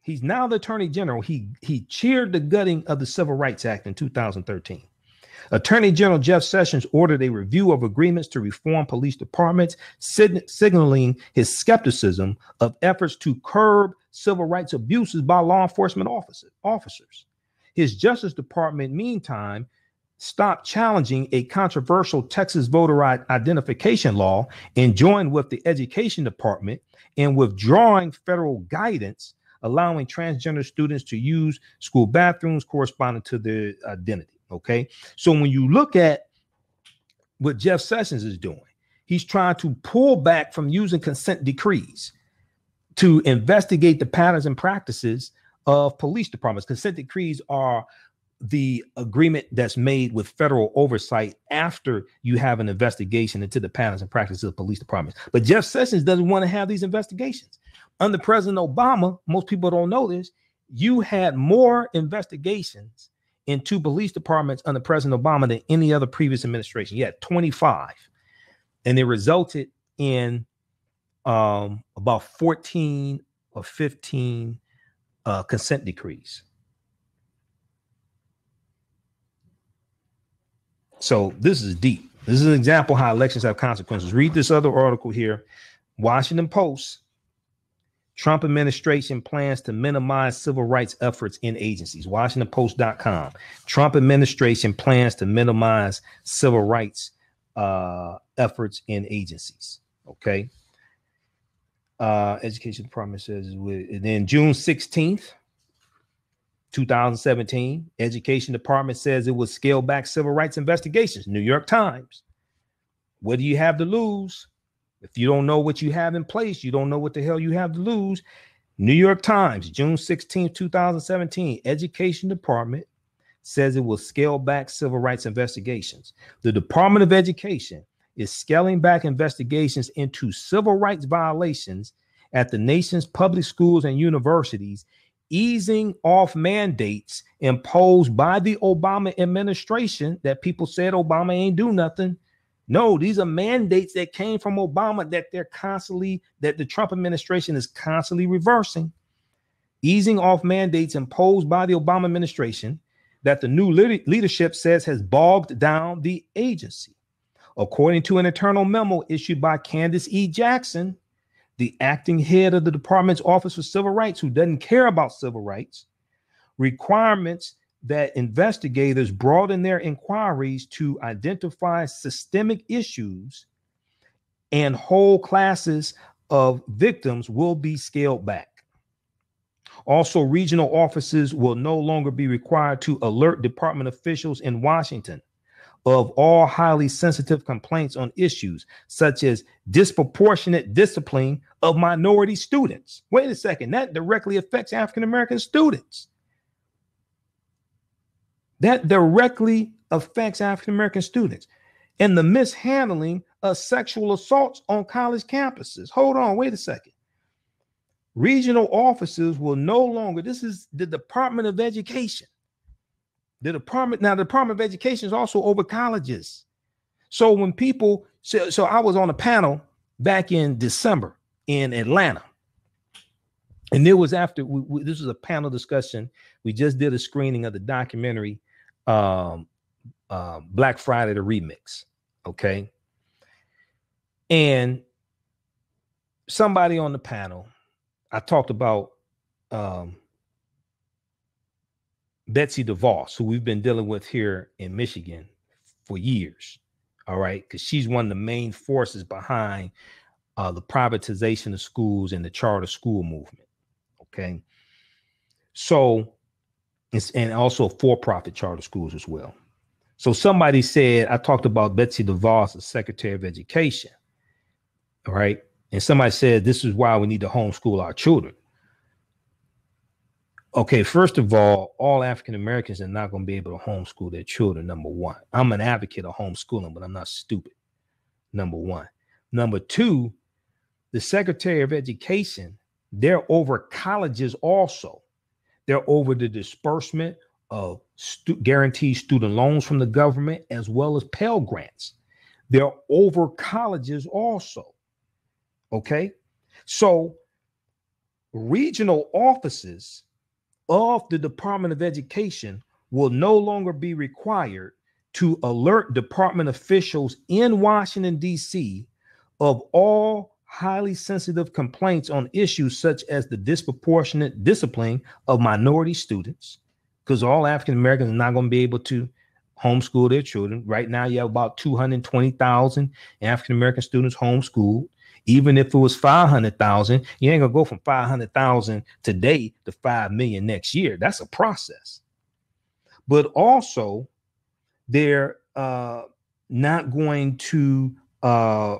He's now the Attorney General. He cheered the gutting of the Civil Rights Act in 2013. Attorney General Jeff Sessions ordered a review of agreements to reform police departments, signaling his skepticism of efforts to curb civil rights abuses by law enforcement officers. His Justice Department, meantime, stopped challenging a controversial Texas voter identification law and joined with the Education Department in withdrawing federal guidance allowing transgender students to use school bathrooms corresponding to their identity. Okay, so when you look at what Jeff Sessions is doing, he's trying to pull back from using consent decrees to investigate the patterns and practices of police departments. Consent decrees are the agreement that's made with federal oversight after you have an investigation into the patterns and practices of police departments. But Jeff Sessions doesn't want to have these investigations. Under President Obama, most people don't know this, you had more investigations into police departments under President Obama than any other previous administration. You had 25, and it resulted in about 14 or 15 consent decrees. So this is deep. This is an example how elections have consequences. Read this other article here. Washington Post. Trump administration plans to minimize civil rights efforts in agencies. WashingtonPost.com. Trump administration plans to minimize civil rights efforts in agencies. Okay. Education Department says, and then June 16th, 2017, Education Department says it will scale back civil rights investigations. New York Times. What do you have to lose? If you don't know what you have in place, you don't know what the hell you have to lose. New York Times, June 16, 2017, Education Department says it will scale back civil rights investigations. The Department of Education is scaling back investigations into civil rights violations at the nation's public schools and universities, easing off mandates imposed by the Obama administration that people said Obama ain't do nothing. No, these are mandates that came from Obama that that the Trump administration is constantly reversing, easing off mandates imposed by the Obama administration that the new leadership says has bogged down the agency. According to an internal memo issued by Candace E. Jackson, the acting head of the department's Office for Civil Rights, who doesn't care about civil rights, requirements that investigators broaden their inquiries to identify systemic issues and whole classes of victims will be scaled back. Also, regional offices will no longer be required to alert department officials in Washington of all highly sensitive complaints on issues such as disproportionate discipline of minority students. Wait a second, that directly affects African-American students. That directly affects African-American students. And the mishandling of sexual assaults on college campuses. Hold on, wait a second. Regional officers will no longer, this is the Department of Education. The Department of Education is also over colleges. So when people, so I was on a panel back in December in Atlanta. And there was after, this was a panel discussion. We just did a screening of the documentary Black Friday, the remix. Okay. And somebody on the panel, I talked about Betsy DeVos, who we've been dealing with here in Michigan for years. All right. Because she's one of the main forces behind the privatization of schools and the charter school movement. Okay. So, and also for-profit charter schools as well. So somebody said, I talked about Betsy DeVos as Secretary of Education. All right. And somebody said, this is why we need to homeschool our children. Okay, first of all African Americans are not going to be able to homeschool their children, number one. I'm an advocate of homeschooling, but I'm not stupid, number one. Number two, the Secretary of Education, they're over colleges also. They're over the disbursement of guaranteed student loans from the government, as well as Pell Grants. They're over colleges also. Okay, so regional offices of the Department of Education will no longer be required to alert department officials in Washington, D.C. of all highly sensitive complaints on issues such as the disproportionate discipline of minority students, because all African Americans are not going to be able to homeschool their children. Right now, you have about 220,000 African American students homeschooled. Even if it was 500,000, you ain't gonna go from 500,000 today to 5 million next year. That's a process. But also, they're not going to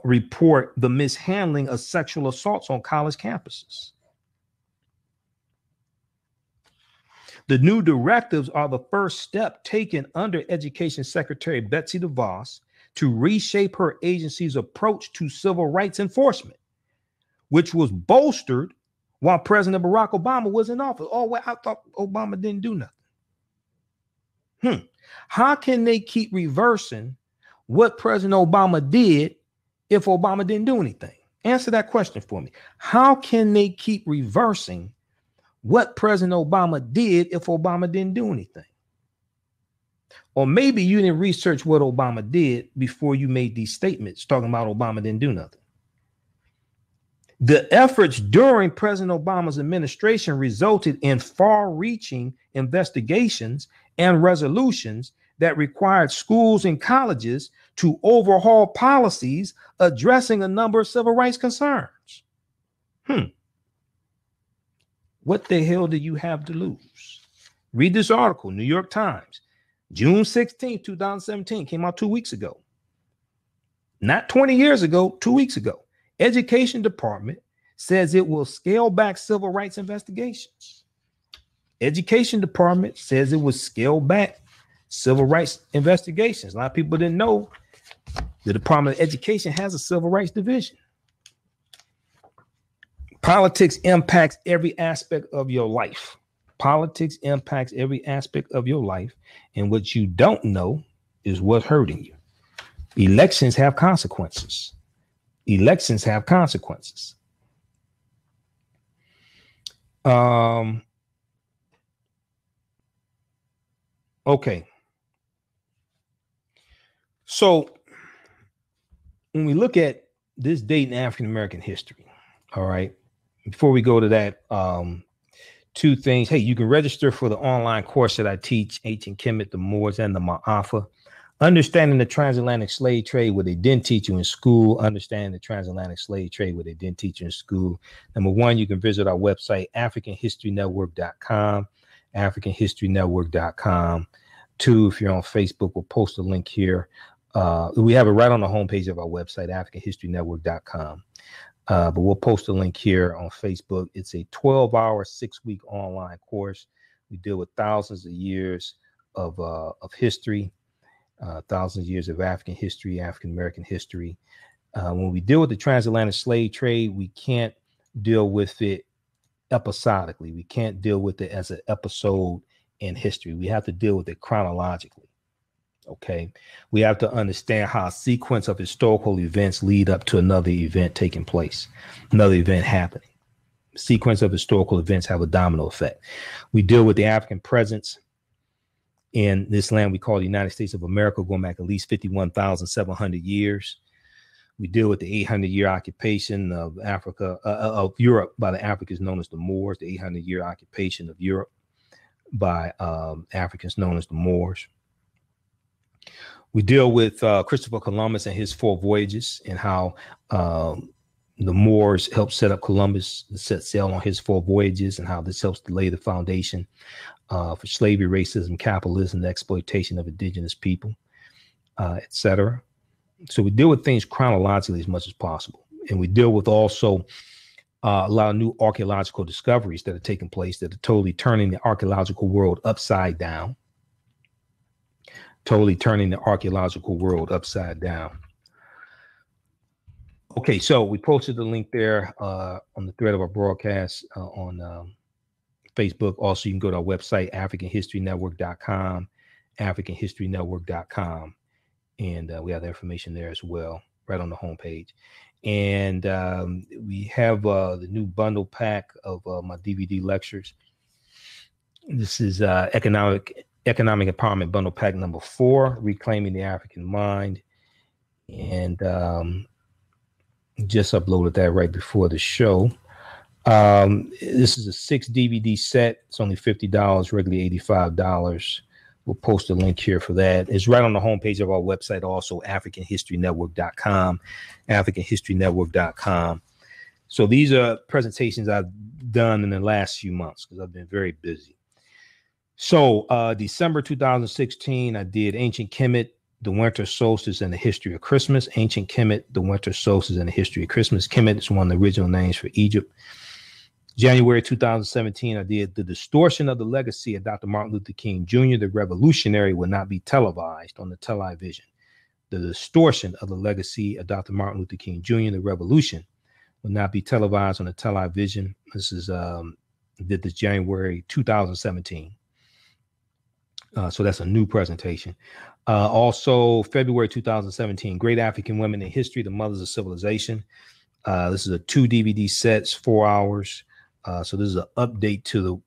report the mishandling of sexual assaults on college campuses. The new directives are the first step taken under Education Secretary Betsy DeVos to reshape her agency's approach to civil rights enforcement, which was bolstered while President Barack Obama was in office. Oh, well, I thought Obama didn't do nothing. How can they keep reversing what President Obama did if Obama didn't do anything? Answer that question for me. How can they keep reversing what President Obama did if Obama didn't do anything? Or maybe you didn't research what Obama did before you made these statements talking about Obama didn't do nothing. The efforts during President Obama's administration resulted in far-reaching investigations and resolutions that required schools and colleges to overhaul policies addressing a number of civil rights concerns. What the hell do you have to lose? Read this article, New York Times. June 16, 2017, came out 2 weeks ago. Not 20 years ago, 2 weeks ago. Education Department says it will scale back civil rights investigations. Education Department says it will scale back civil rights investigations. A lot of people didn't know the Department of Education has a civil rights division. Politics impacts every aspect of your life. Politics impacts every aspect of your life. And what you don't know is what's hurting you. Elections have consequences. Elections have consequences. Okay. So when we look at this date in African American history, all right, before we go to that, two things. Hey, you can register for the online course that I teach, Ancient Kemet, the Moors, and the Ma'afa. Understanding the transatlantic slave trade, what they didn't teach you in school. Understanding the transatlantic slave trade, what they didn't teach you in school. Number one, you can visit our website, AfricanHistoryNetwork.com, AfricanHistoryNetwork.com. Two, if you're on Facebook, we'll post a link here. We have it right on the homepage of our website, AfricanHistoryNetwork.com. But we'll post a link here on Facebook. It's a 12-hour, 6-week online course. We deal with thousands of years of history, thousands of years of African history, African American history. When we deal with the transatlantic slave trade, we can't deal with it episodically. We can't deal with it as an episode in history. We have to deal with it chronologically. Okay, we have to understand how a sequence of historical events lead up to another event taking place, another event happening. Sequence of historical events have a domino effect. We deal with the African presence in this land we call the United States of America, going back at least 51,700 years. We deal with the 800-year occupation of Africa, of Europe by the Africans known as the Moors, the 800-year occupation of Europe. by Africans known as the Moors. We deal with Christopher Columbus and his 4 voyages and how the Moors helped set up Columbus to set sail on his 4 voyages, and how this helps to lay the foundation for slavery, racism, capitalism, the exploitation of indigenous people, etc. So we deal with things chronologically as much as possible. And we deal with also a lot of new archaeological discoveries that are taking place that are totally turning the archaeological world upside down. Totally turning the archaeological world upside down. Okay, so we posted the link there on the thread of our broadcast on Facebook. Also, you can go to our website, AfricanHistoryNetwork.com, AfricanHistoryNetwork.com, and we have the information there as well, right on the homepage. And we have the new bundle pack of my DVD lectures. This is Economic Empowerment Bundle Pack number 4, Reclaiming the African Mind. And just uploaded that right before the show. This is a 6 DVD set. It's only $50, regularly $85. We'll post a link here for that. It's right on the homepage of our website, also AfricanHistoryNetwork.com, AfricanHistoryNetwork.com. So these are presentations I've done in the last few months because I've been very busy. So December 2016, I did Ancient Kemet, the Winter Solstice and the History of Christmas. Ancient Kemet, the Winter Solstice and the History of Christmas. Kemet is one of the original names for Egypt. January 2017, I did The Distortion of the Legacy of Dr. Martin Luther King Jr., the Revolutionary, will not be televised on the television. The Distortion of the Legacy of Dr. Martin Luther King Jr., the Revolution, will not be televised on the television. This is did this January 2017. So that's a new presentation. Also, February 2017, Great African Women in History, the Mothers of Civilization. This is a 2 DVD sets, 4 hours. So this is an update to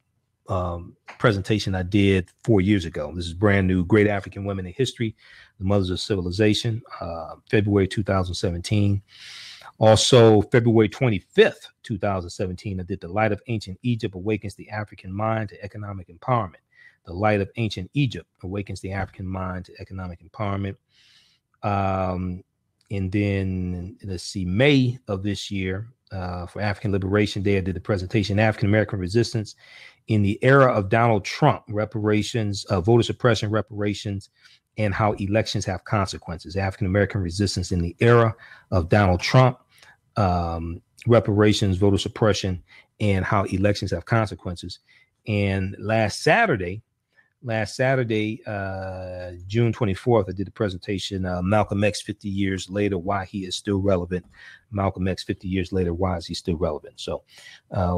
the presentation I did 4 years ago. This is brand new, Great African Women in History, the Mothers of Civilization, February 2017. Also, February 25th, 2017, I did The Light of Ancient Egypt Awakens the African Mind to Economic Empowerment. The Light of Ancient Egypt Awakens the African Mind to Economic Empowerment. And then, let's see, May of this year, for African Liberation Day, I did the presentation, African American Resistance in the Era of Donald Trump, Reparations, Voter Suppression, Reparations, and How Elections Have Consequences. African American Resistance in the Era of Donald Trump, Reparations, Voter Suppression, and How Elections Have Consequences. And last Saturday, June 24th, I did the presentation, Malcolm X 50 years later, why he is still relevant. Malcolm X 50 years later, why is he still relevant? So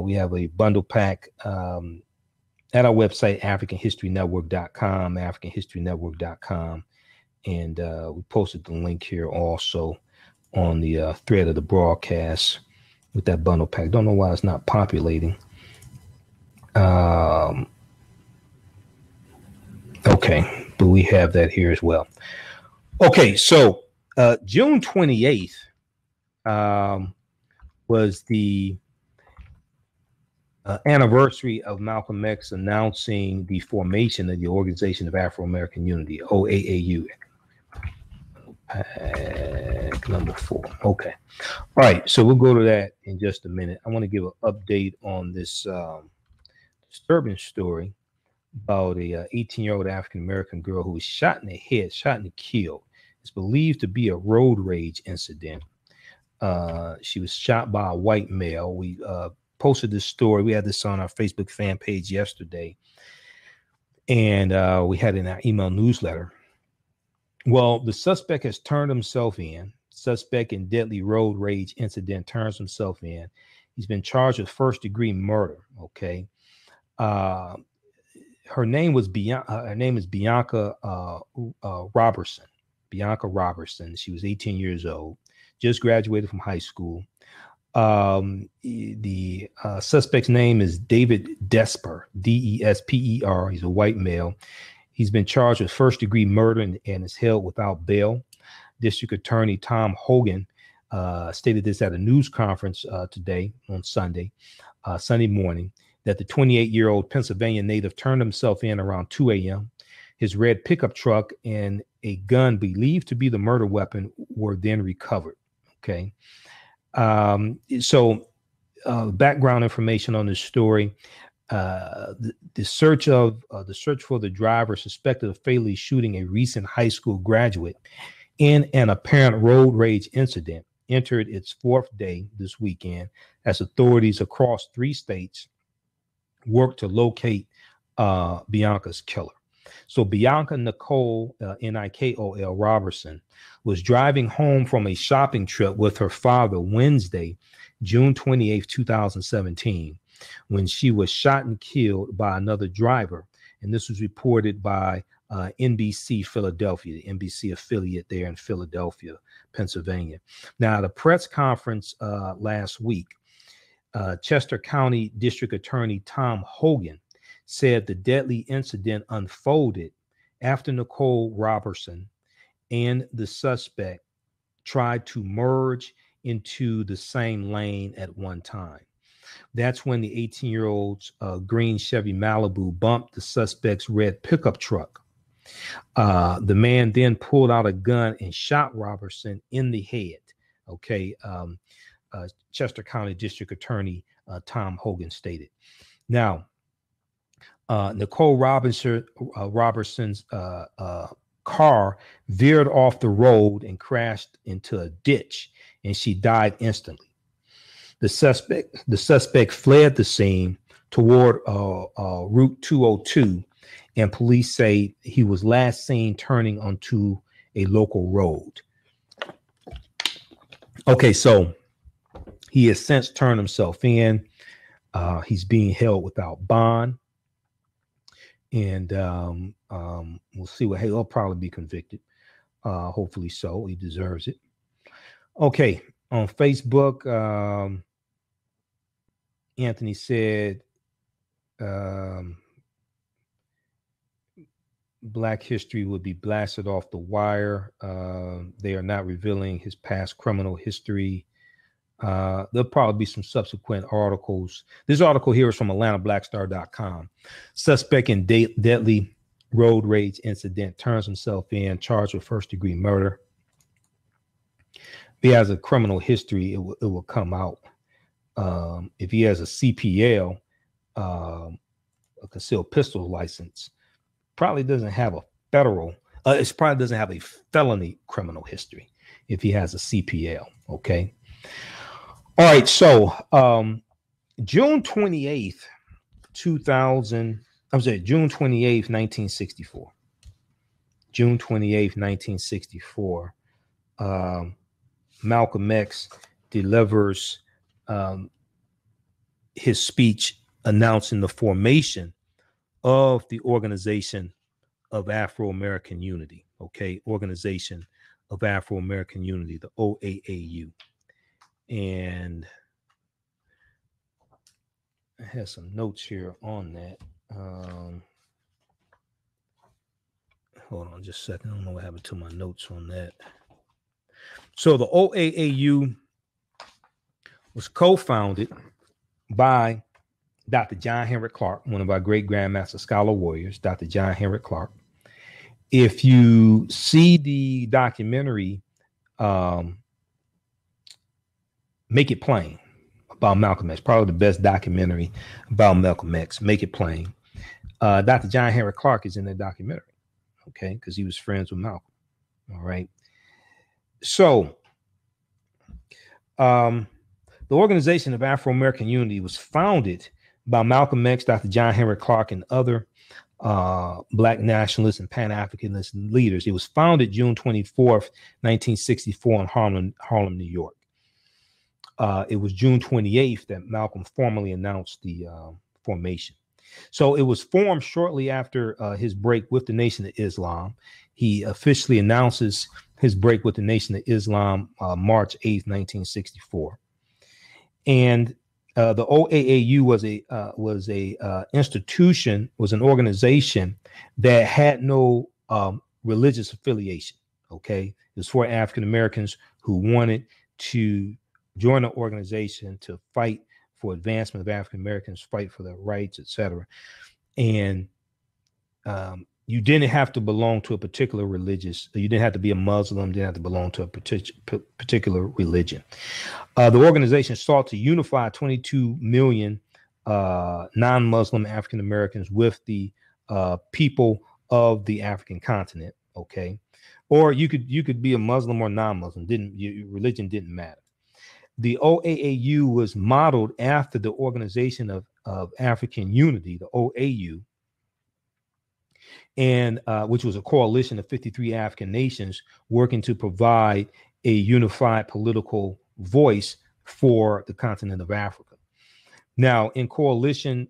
we have a bundle pack at our website, AfricanHistoryNetwork.com, AfricanHistoryNetwork.com. And we posted the link here also on the thread of the broadcast with that bundle pack. Don't know why it's not populating. Okay, but we have that here as well. Okay, so June 28th was the anniversary of Malcolm X announcing the formation of the Organization of Afro-American Unity, OAAU. Number 4. Okay. All right, so we'll go to that in just a minute. I want to give an update on this disturbing story about a 18-year-old African-American girl who was shot in the head, shot and killed. It's believed to be a road rage incident. She was shot by a white male. We posted this story. We had this on our Facebook fan page yesterday, and we had it in our email newsletter. Well, the suspect has turned himself in. Suspect in deadly road rage incident turns himself in. He's been charged with first-degree murder. Okay. Her name is Bianca Robertson. Bianca Robertson. She was 18 years old, just graduated from high school. The suspect's name is David Desper, Desper. He's a white male. He's been charged with first-degree murder and is held without bail. District Attorney Tom Hogan stated this at a news conference today on Sunday morning. that the 28-year-old Pennsylvania native turned himself in around 2 a.m. His red pickup truck and a gun believed to be the murder weapon were then recovered. Okay. Background information on this story. The search for the driver suspected of fatally shooting a recent high school graduate in an apparent road rage incident entered its fourth day this weekend as authorities across 3 states worked to locate Bianca's killer. So Bianca Nicole, Nicole Robertson, was driving home from a shopping trip with her father Wednesday, June 28, 2017, when she was shot and killed by another driver. And this was reported by NBC Philadelphia, the NBC affiliate there in Philadelphia, Pennsylvania. Now, at a press conference last week, Chester County District Attorney Tom Hogan said the deadly incident unfolded after Nicole Robertson and the suspect tried to merge into the same lane at one time. That's when the 18-year-old's green Chevy Malibu bumped the suspect's red pickup truck. The man then pulled out a gun and shot Robertson in the head. Okay. Chester County District Attorney Tom Hogan stated. Now, Nicole Robertson's car veered off the road and crashed into a ditch, and she died instantly. The suspect fled the scene toward Route 202, and police say he was last seen turning onto a local road. Okay, so he has since turned himself in. He's being held without bond. And we'll see what he'll probably be convicted. Hopefully so. He deserves it. Okay. On Facebook, Anthony said, Black history would be blasted off the wire. They are not revealing his past criminal history. There'll probably be some subsequent articles. This article here is from AtlantaBlackStar.com. Suspect in deadly road rage incident turns himself in, charged with first-degree murder. If he has a criminal history, it will come out. If he has a CPL, a concealed pistol license, probably doesn't have a federal. It probably doesn't have a felony criminal history if he has a CPL. Okay. All right, so June 28th, 1964. June 28th, 1964. Malcolm X delivers his speech announcing the formation of the Organization of Afro-American Unity. Okay, Organization of Afro-American Unity, the OAAU. And I have some notes here on that. Hold on just a second. I don't know what happened to my notes on that. So the OAAU was co-founded by Dr. John Henrik Clarke, one of our great Grandmaster Scholar Warriors, Dr. John Henrik Clarke. If you see the documentary, Make It Plain, about Malcolm X, probably the best documentary about Malcolm X, Make It Plain. Dr. John Henrik Clarke is in that documentary, okay, because he was friends with Malcolm. All right. So the Organization of Afro-American Unity was founded by Malcolm X, Dr. John Henrik Clarke, and other Black nationalists and Pan-Africanist leaders. It was founded June 24th, 1964 in Harlem, New York. It was June 28th that Malcolm formally announced the formation. So it was formed shortly after his break with the Nation of Islam. He officially announces his break with the Nation of Islam March 8th, 1964. And the OAAU was a institution, was an organization that had no religious affiliation. Okay, it was for African Americans who wanted to join the organization to fight for advancement of African Americans, fight for their rights, etc. And you didn't have to belong to a particular religious. You didn't have to be a Muslim. Didn't have to belong to a particular religion. The organization sought to unify 22 million non-Muslim African Americans with the people of the African continent. Okay, or you could be a Muslim or non-Muslim. Your religion didn't matter. The OAAU was modeled after the Organization of African Unity, the OAU, and which was a coalition of 53 African nations working to provide a unified political voice for the continent of Africa. Now, in coalition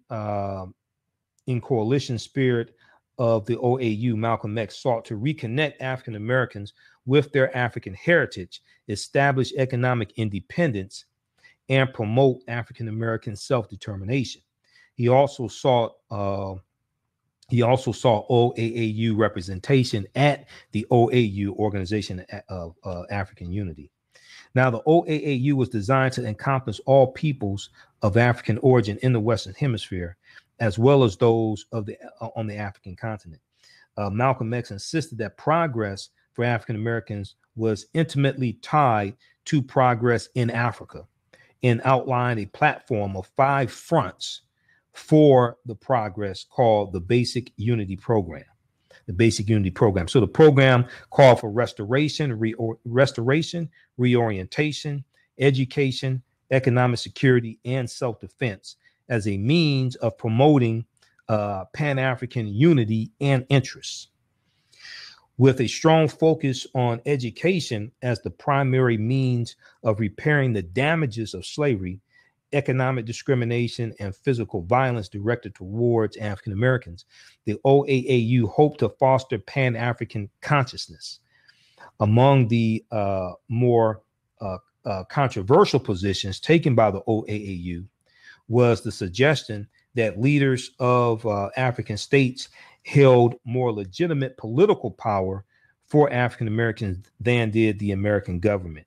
spirit of the OAU, Malcolm X sought to reconnect African Americans with their African heritage, establish economic independence, and promote African American self-determination. He also sought OAAU representation at the OAU, Organization of African Unity. Now, the OAAU was designed to encompass all peoples of African origin in the Western Hemisphere, as well as those on the African continent. Malcolm X insisted that progress for African Americans was intimately tied to progress in Africa, and outlined a platform of 5 fronts for the progress called the Basic Unity Program. The Basic Unity Program. So the program called for restoration, reorientation, education, economic security, and self-defense as a means of promoting Pan-African unity and interests. With a strong focus on education as the primary means of repairing the damages of slavery, economic discrimination, and physical violence directed towards African Americans, the OAAU hoped to foster Pan-African consciousness. Among the more controversial positions taken by the OAAU was the suggestion that leaders of African states held more legitimate political power for African Americans than did the American government.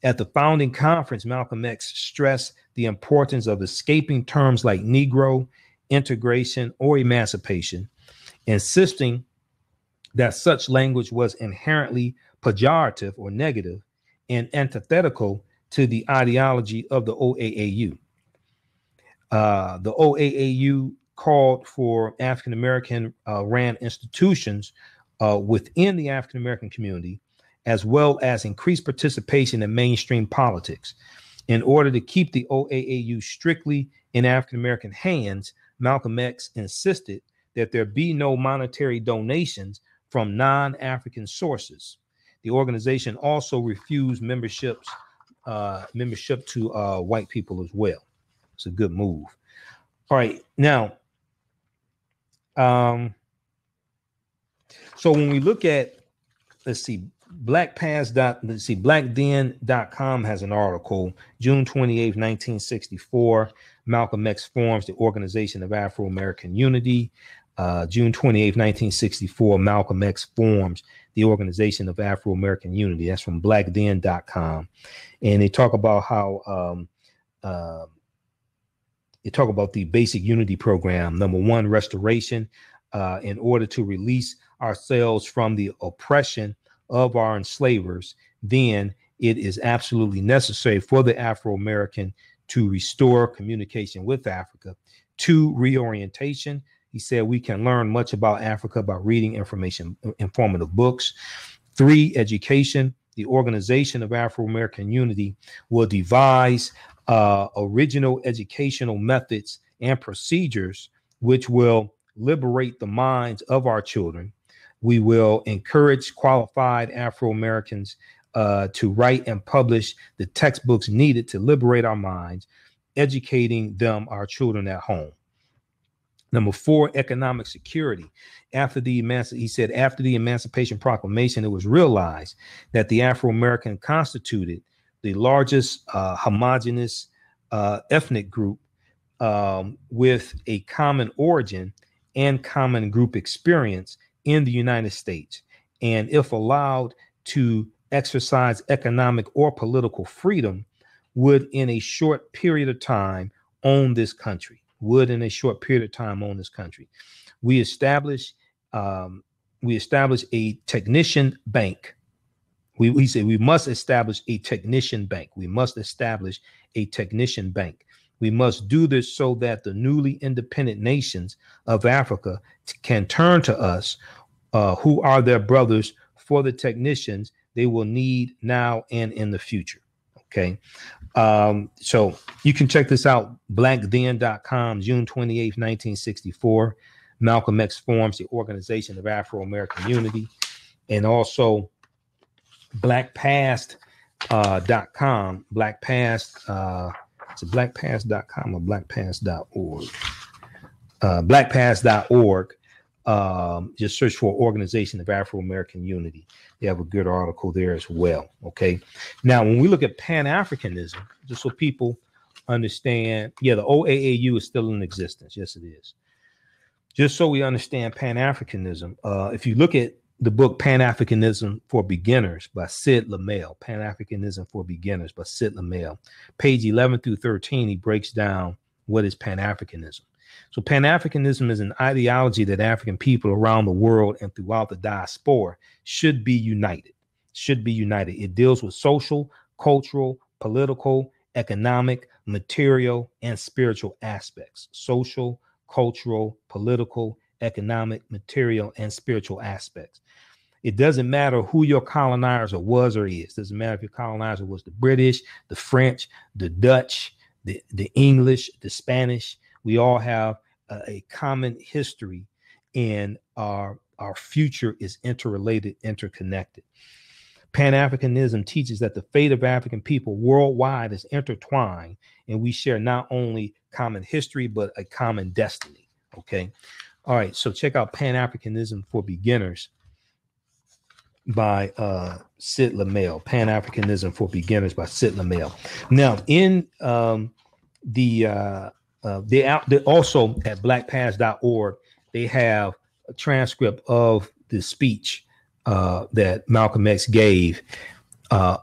At the founding conference, Malcolm X stressed the importance of escaping terms like Negro, integration, or emancipation, insisting that such language was inherently pejorative or negative and antithetical to the ideology of the OAAU. The OAAU called for African American ran institutions within the African American community, as well as increased participation in mainstream politics. In order to keep the OAAU strictly in African American hands, Malcolm X insisted that there be no monetary donations from non-African sources. The organization also refused membership to white people as well. It's a good move. All right, now, so when we look at, let's see, blackden.com has an article, June 28th, 1964, Malcolm X forms the Organization of Afro-American Unity. June 28th, 1964, Malcolm X forms the Organization of Afro-American Unity. That's from blackden.com. And they talk about how they talk about the Basic Unity Program. Number 1, restoration, in order to release ourselves from the oppression of our enslavers, then it is absolutely necessary for the Afro-American to restore communication with Africa. 2, reorientation. He said we can learn much about Africa by reading informative books. 3, education. The Organization of Afro-American Unity will devise original educational methods and procedures which will liberate the minds of our children. We will encourage qualified Afro-Americans to write and publish the textbooks needed to liberate our minds, educating them, our children at home. Number 4, economic security. He said after the Emancipation Proclamation, it was realized that the Afro-American constituted the largest homogeneous ethnic group with a common origin and common group experience in the United States. And if allowed to exercise economic or political freedom, would in a short period of time own this country, would in a short period of time own this country. We established a technician bank. We say we must establish a technician bank. We must establish a technician bank. We must do this so that the newly independent nations of Africa can turn to us, who are their brothers, for the technicians they will need now and in the future. Okay. So you can check this out, blackthen.com, June 28th, 1964. Malcolm X forms the Organization of Afro-American Unity, and also blackpast.com, blackpast, it's blackpast.com or blackpast.org. Blackpast.org. Just search for Organization of Afro-American Unity. They have a good article there as well. Okay. Now, when we look at Pan-Africanism, just so people understand, the OAAU is still in existence. Yes, it is. Just so we understand Pan-Africanism, if you look at the book Pan-Africanism for Beginners by Sid Lamel, Pan-Africanism for Beginners by Sid Lamel, page 11 through 13, he breaks down what is Pan-Africanism. So Pan-Africanism is an ideology that African people around the world and throughout the diaspora should be united. It deals with social, cultural, political, economic, material, and spiritual aspects. Social, cultural, political, economic, material, and spiritual aspects. It doesn't matter who your colonizer was or is. It doesn't matter if your colonizer was the British, the French, the Dutch, the English, the Spanish. We all have a common history, and our future is interrelated, interconnected. Pan-Africanism teaches that the fate of African people worldwide is intertwined, and we share not only common history, but a common destiny. Okay. All right. So check out Pan-Africanism for Beginners by Sid Lamel. Pan-Africanism for Beginners by Sid Lamel. Now, in they also at blackpast.org, they have a transcript of the speech that Malcolm X gave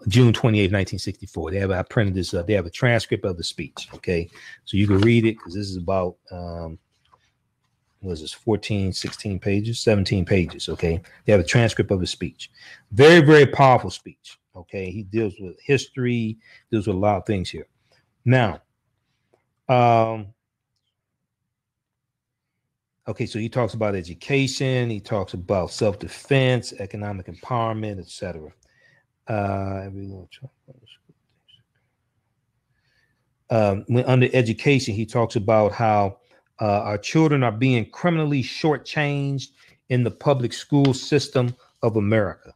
June 28, 1964. I printed this up. They have a transcript of the speech. Okay. So you can read it, because this is about, was this 14, 16 pages, 17 pages. Okay. They have a transcript of the speech. Very, very powerful speech. Okay. He deals with history, deals with a lot of things here. Now, okay, so he talks about education, he talks about self-defense, economic empowerment, etc. Under education, he talks about how our children are being criminally shortchanged in the public school system of America.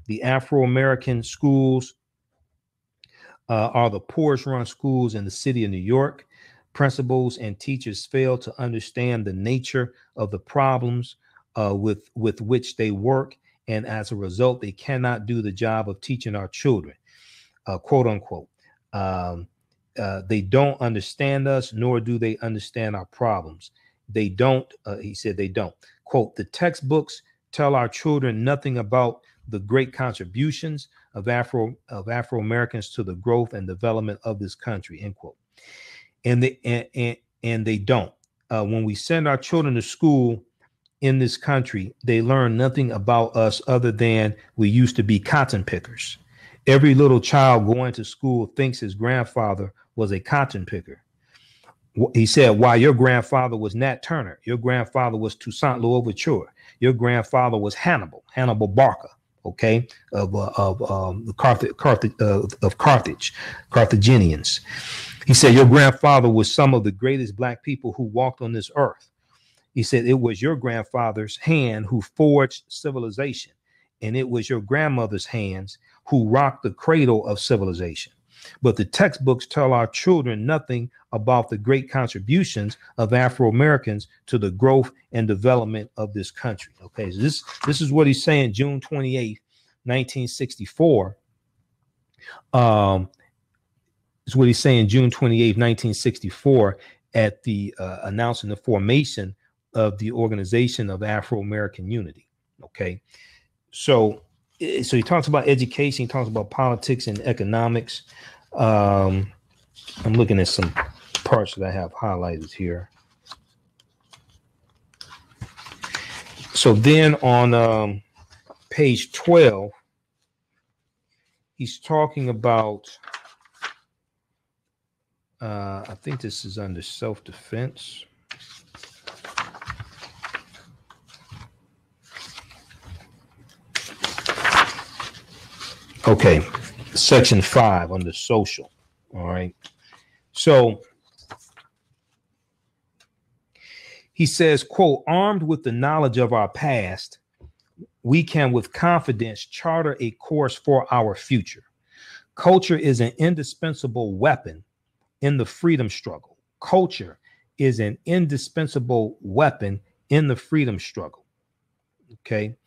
The Afro-American schools are the poorest run schools in the city of New York. Principals and teachers fail to understand the nature of the problems with which they work, and as a result, they cannot do the job of teaching our children, quote unquote. They don't understand us, nor do they understand our problems. They don't, he said they don't. Quote, the textbooks tell our children nothing about the great contributions of Afro-Americans to the growth and development of this country, end quote. And they don't. When we send our children to school in this country, they learn nothing about us other than we used to be cotton pickers. Every little child going to school thinks his grandfather was a cotton picker. He said, why, your grandfather was Nat Turner. Your grandfather was Toussaint Louverture. Your grandfather was Hannibal Barca, okay, of Carthage, Carthaginians. He said, your grandfather was some of the greatest Black people who walked on this earth. He said, it was your grandfather's hand who forged civilization, and it was your grandmother's hands who rocked the cradle of civilization. But the textbooks tell our children nothing about the great contributions of Afro-Americans to the growth and development of this country. Okay, so this is what he's saying, June 28, 1964. Is what he's saying June 28, 1964, at the announcing the formation of the Organization of Afro-American Unity. Okay, so he talks about education, he talks about politics and economics. I'm looking at some parts that I have highlighted here. So then on page 12, he's talking about, I think this is under self-defense. Okay, section 5 under social. All right. So he says, quote, armed with the knowledge of our past, we can with confidence charter a course for our future. Culture is an indispensable weapon in the freedom struggle. Culture is an indispensable weapon in the freedom struggle. Okay.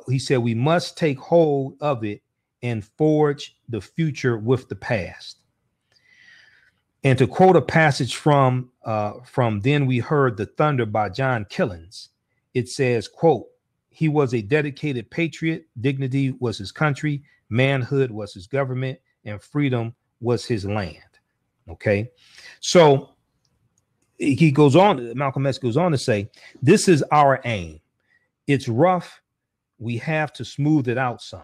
He said we must take hold of it and forge the future with the past. And to quote a passage from Then We Heard the Thunder by John Killens, it says, quote, he was a dedicated patriot, dignity was his country, manhood was his government, and freedom was his land. Okay, so he goes on, Malcolm X goes on to say, this is our aim. It's rough. We have to smooth it out some,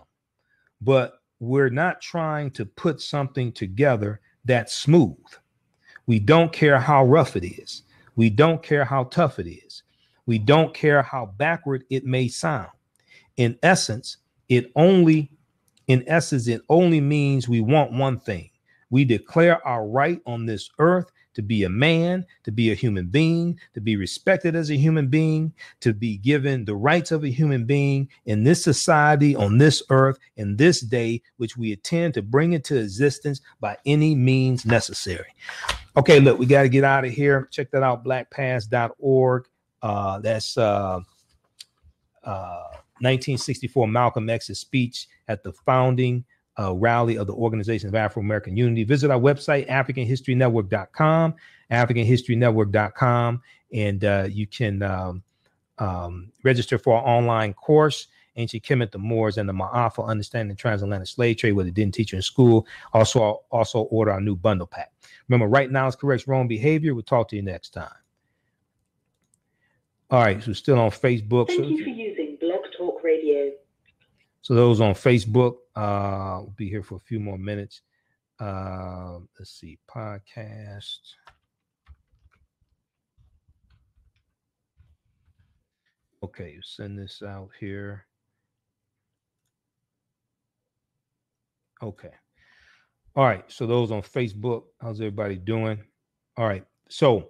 but we're not trying to put something together that's smooth. We don't care how rough it is. We don't care how tough it is. We don't care how backward it may sound. In essence, it only means we want one thing. We declare our right on this earth to be a man, to be a human being, to be respected as a human being, to be given the rights of a human being in this society, on this earth, in this day, which we intend to bring into existence by any means necessary. Okay, look, we got to get out of here. Check that out, blackpast.org. That's 1964 Malcolm X's speech at the founding rally of the Organization of Afro-American Unity. Visit our website, AfricanHistoryNetwork.com, AfricanHistoryNetwork.com, and you can register for our online course, Ancient Kemet, the Moors, and the Ma'afa, Understanding the Transatlantic Slave Trade, what they didn't teach you in school. Also order our new bundle pack. Remember, right now is corrects wrong behavior. We'll talk to you next time. All right, so still on Facebook. Thank you for using Blog Talk Radio. So those on Facebook, we'll be here for a few more minutes. Let's see, podcast. Okay, send this out here. Okay. All right, so those on Facebook, how's everybody doing? All right, so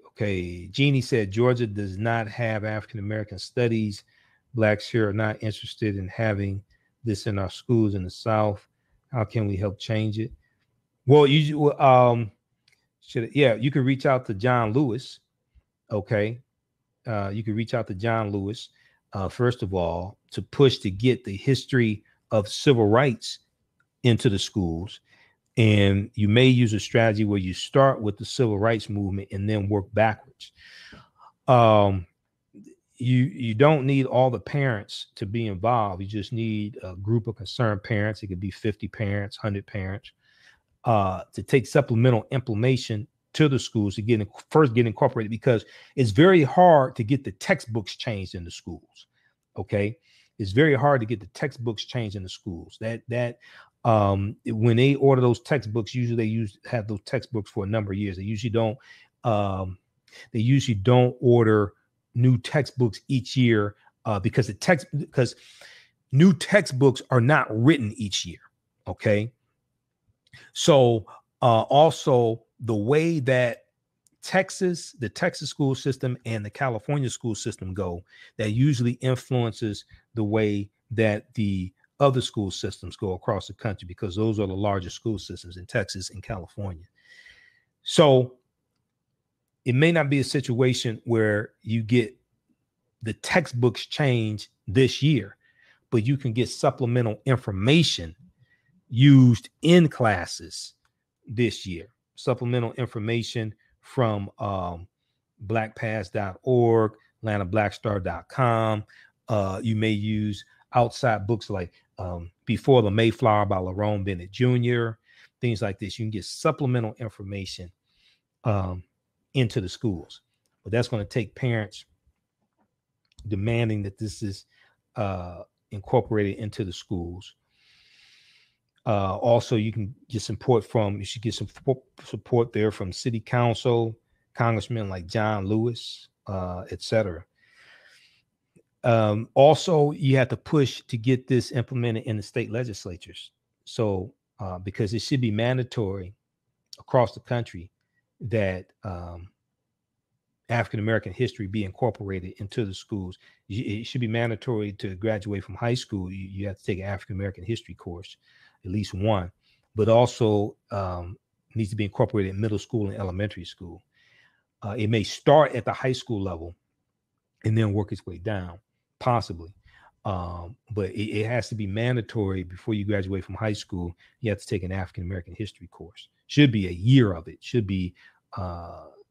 okay, Jeannie said Georgia does not have African American studies. Blacks here are not interested in having this in our schools in the South. How can we help change it? Well, you you can reach out to John Lewis. Okay, you can reach out to John Lewis first of all to push to get the history of civil rights into the schools. And you may use a strategy where you start with the civil rights movement and then work backwards. You don't need all the parents to be involved. You just need a group of concerned parents. It could be 50 parents, 100 parents, to take supplemental information to the schools to first get incorporated, because it's very hard to get the textbooks changed in the schools. Okay, it's very hard to get the textbooks changed in the schools. When they order those textbooks, usually they have those textbooks for a number of years. They usually don't order new textbooks each year because new textbooks are not written each year. Okay, so also the way that the Texas school system and the California school system go, that usually influences the way that the other school systems go across the country, because those are the largest school systems in Texas and California. So it may not be a situation where you get the textbooks changed this year, but you can get supplemental information used in classes this year. Supplemental information from blackpast.org, AtlantaBlackStar.com. You may use outside books like Before the Mayflower by Lerone Bennett Jr., things like this. You can get supplemental information into the schools. But that's going to take parents demanding that this is incorporated into the schools. Also, you can get you should get some support there from city council, congressmen like John Lewis, etc. Also, you have to push to get this implemented in the state legislatures. So, because it should be mandatory across the country that African-American history be incorporated into the schools. It should be mandatory to graduate from high school. You have to take an African-American history course, at least one, but also needs to be incorporated in middle school and elementary school. It may start at the high school level and then work its way down, possibly. But it has to be mandatory before you graduate from high school. You have to take an African-American history course. Should be a year of it. Should be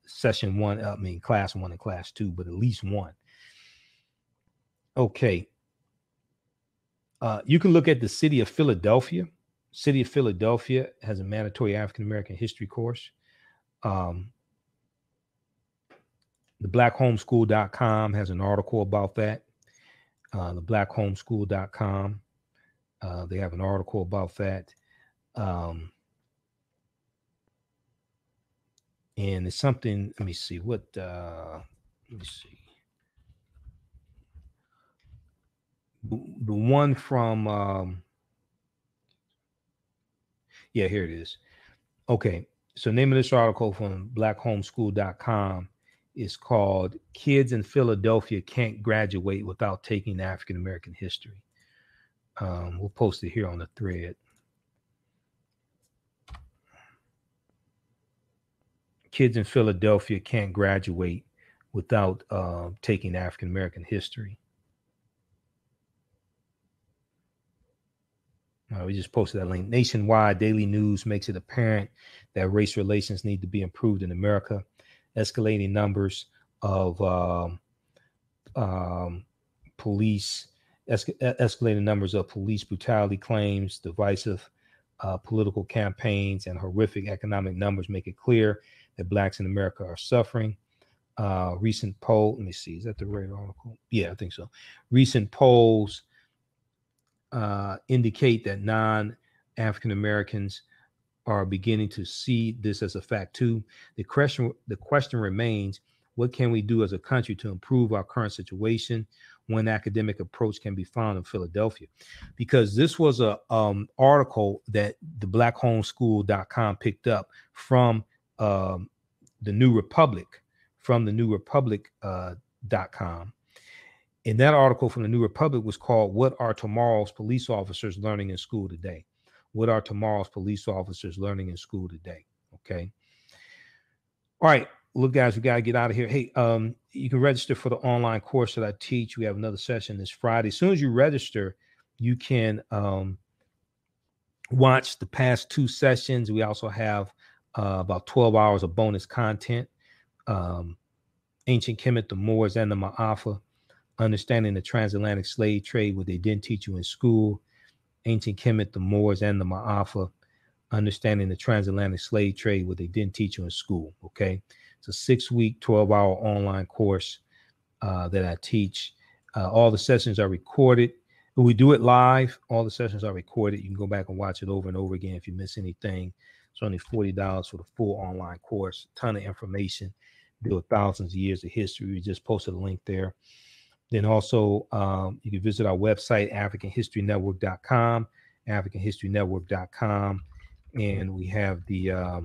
session one, class 1 and class 2, but at least one. Okay. You can look at the city of Philadelphia. City of Philadelphia has a mandatory African-American history course. The blackhomeschool.com has an article about that. The blackhomeschool.com, they have an article about that. And it's something, let me see. The one from, here it is. Okay, so name of this article from blackhomeschool.com is called Kids in Philadelphia Can't Graduate Without Taking African-American History. We'll post it here on the thread. Kids in Philadelphia can't graduate without taking African-American history. We just posted that link. Nationwide, daily news makes it apparent that race relations need to be improved in America. Escalating numbers of police brutality claims, divisive political campaigns, and horrific economic numbers make it clear that Blacks in America are suffering. Recent poll, let me see, is that the right article? Yeah, I think so. Recent polls indicate that non-African Americans are beginning to see this as a fact too. The question remains, what can we do as a country to improve our current situation? One academic approach can be found in Philadelphia, because this was a article that the blackhomeschool.com picked up from the New Republic, .com. And that article from the New Republic was called What Are Tomorrow's Police Officers Learning in School Today? What are tomorrow's police officers learning in school today? Okay. All right. Look, guys, we got to get out of here. Hey, you can register for the online course that I teach. We have another session this Friday. As soon as you register, you can watch the past 2 sessions. We also have about 12 hours of bonus content. Ancient Kemet, the Moors, and the Ma'afa. Understanding the transatlantic slave trade, what they didn't teach you in school. Ancient Kemet, the Moors, and the Ma'afa. Understanding the transatlantic slave trade, what they didn't teach you in school. Okay. It's a 6-week, 12-hour online course that I teach. All the sessions are recorded. We do it live. All the sessions are recorded. You can go back and watch it over and over again if you miss anything. It's only $40 for the full online course. A ton of information. Deal with thousands of years of history. We just posted a link there. Then also, you can visit our website, AfricanHistoryNetwork.com, AfricanHistoryNetwork.com. And we have the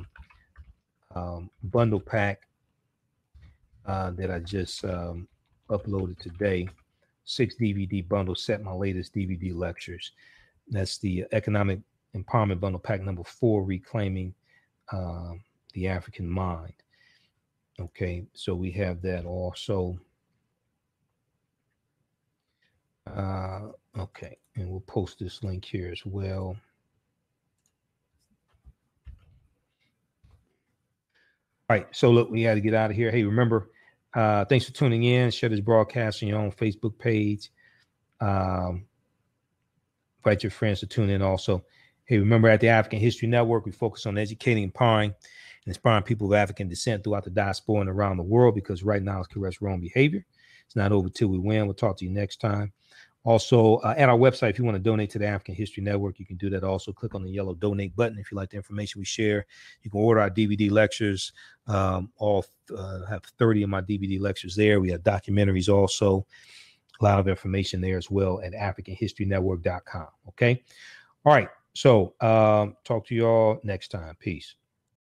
bundle pack that I just uploaded today. 6 DVD bundle set, my latest DVD lectures. That's the Economic Empowerment Bundle Pack number 4, Reclaiming the African Mind. Okay, so we have that also. Okay, and we'll post this link here as well. All right, so look, we got to get out of here. Hey, remember, thanks for tuning in. Share this broadcast on your own Facebook page. Invite your friends to tune in also. Hey, remember at the African History Network, we focus on educating, empowering, and inspiring people of African descent throughout the diaspora and around the world, because right now it's correct wrong behavior. It's not over till we win. We'll talk to you next time. Also, at our website, if you want to donate to the African History Network, you can do that. Also, click on the yellow donate button if you like the information we share. You can order our DVD lectures. All have 30 of my DVD lectures there. We have documentaries also. A lot of information there as well at AfricanHistoryNetwork.com. Okay. All right. So talk to you all next time. Peace.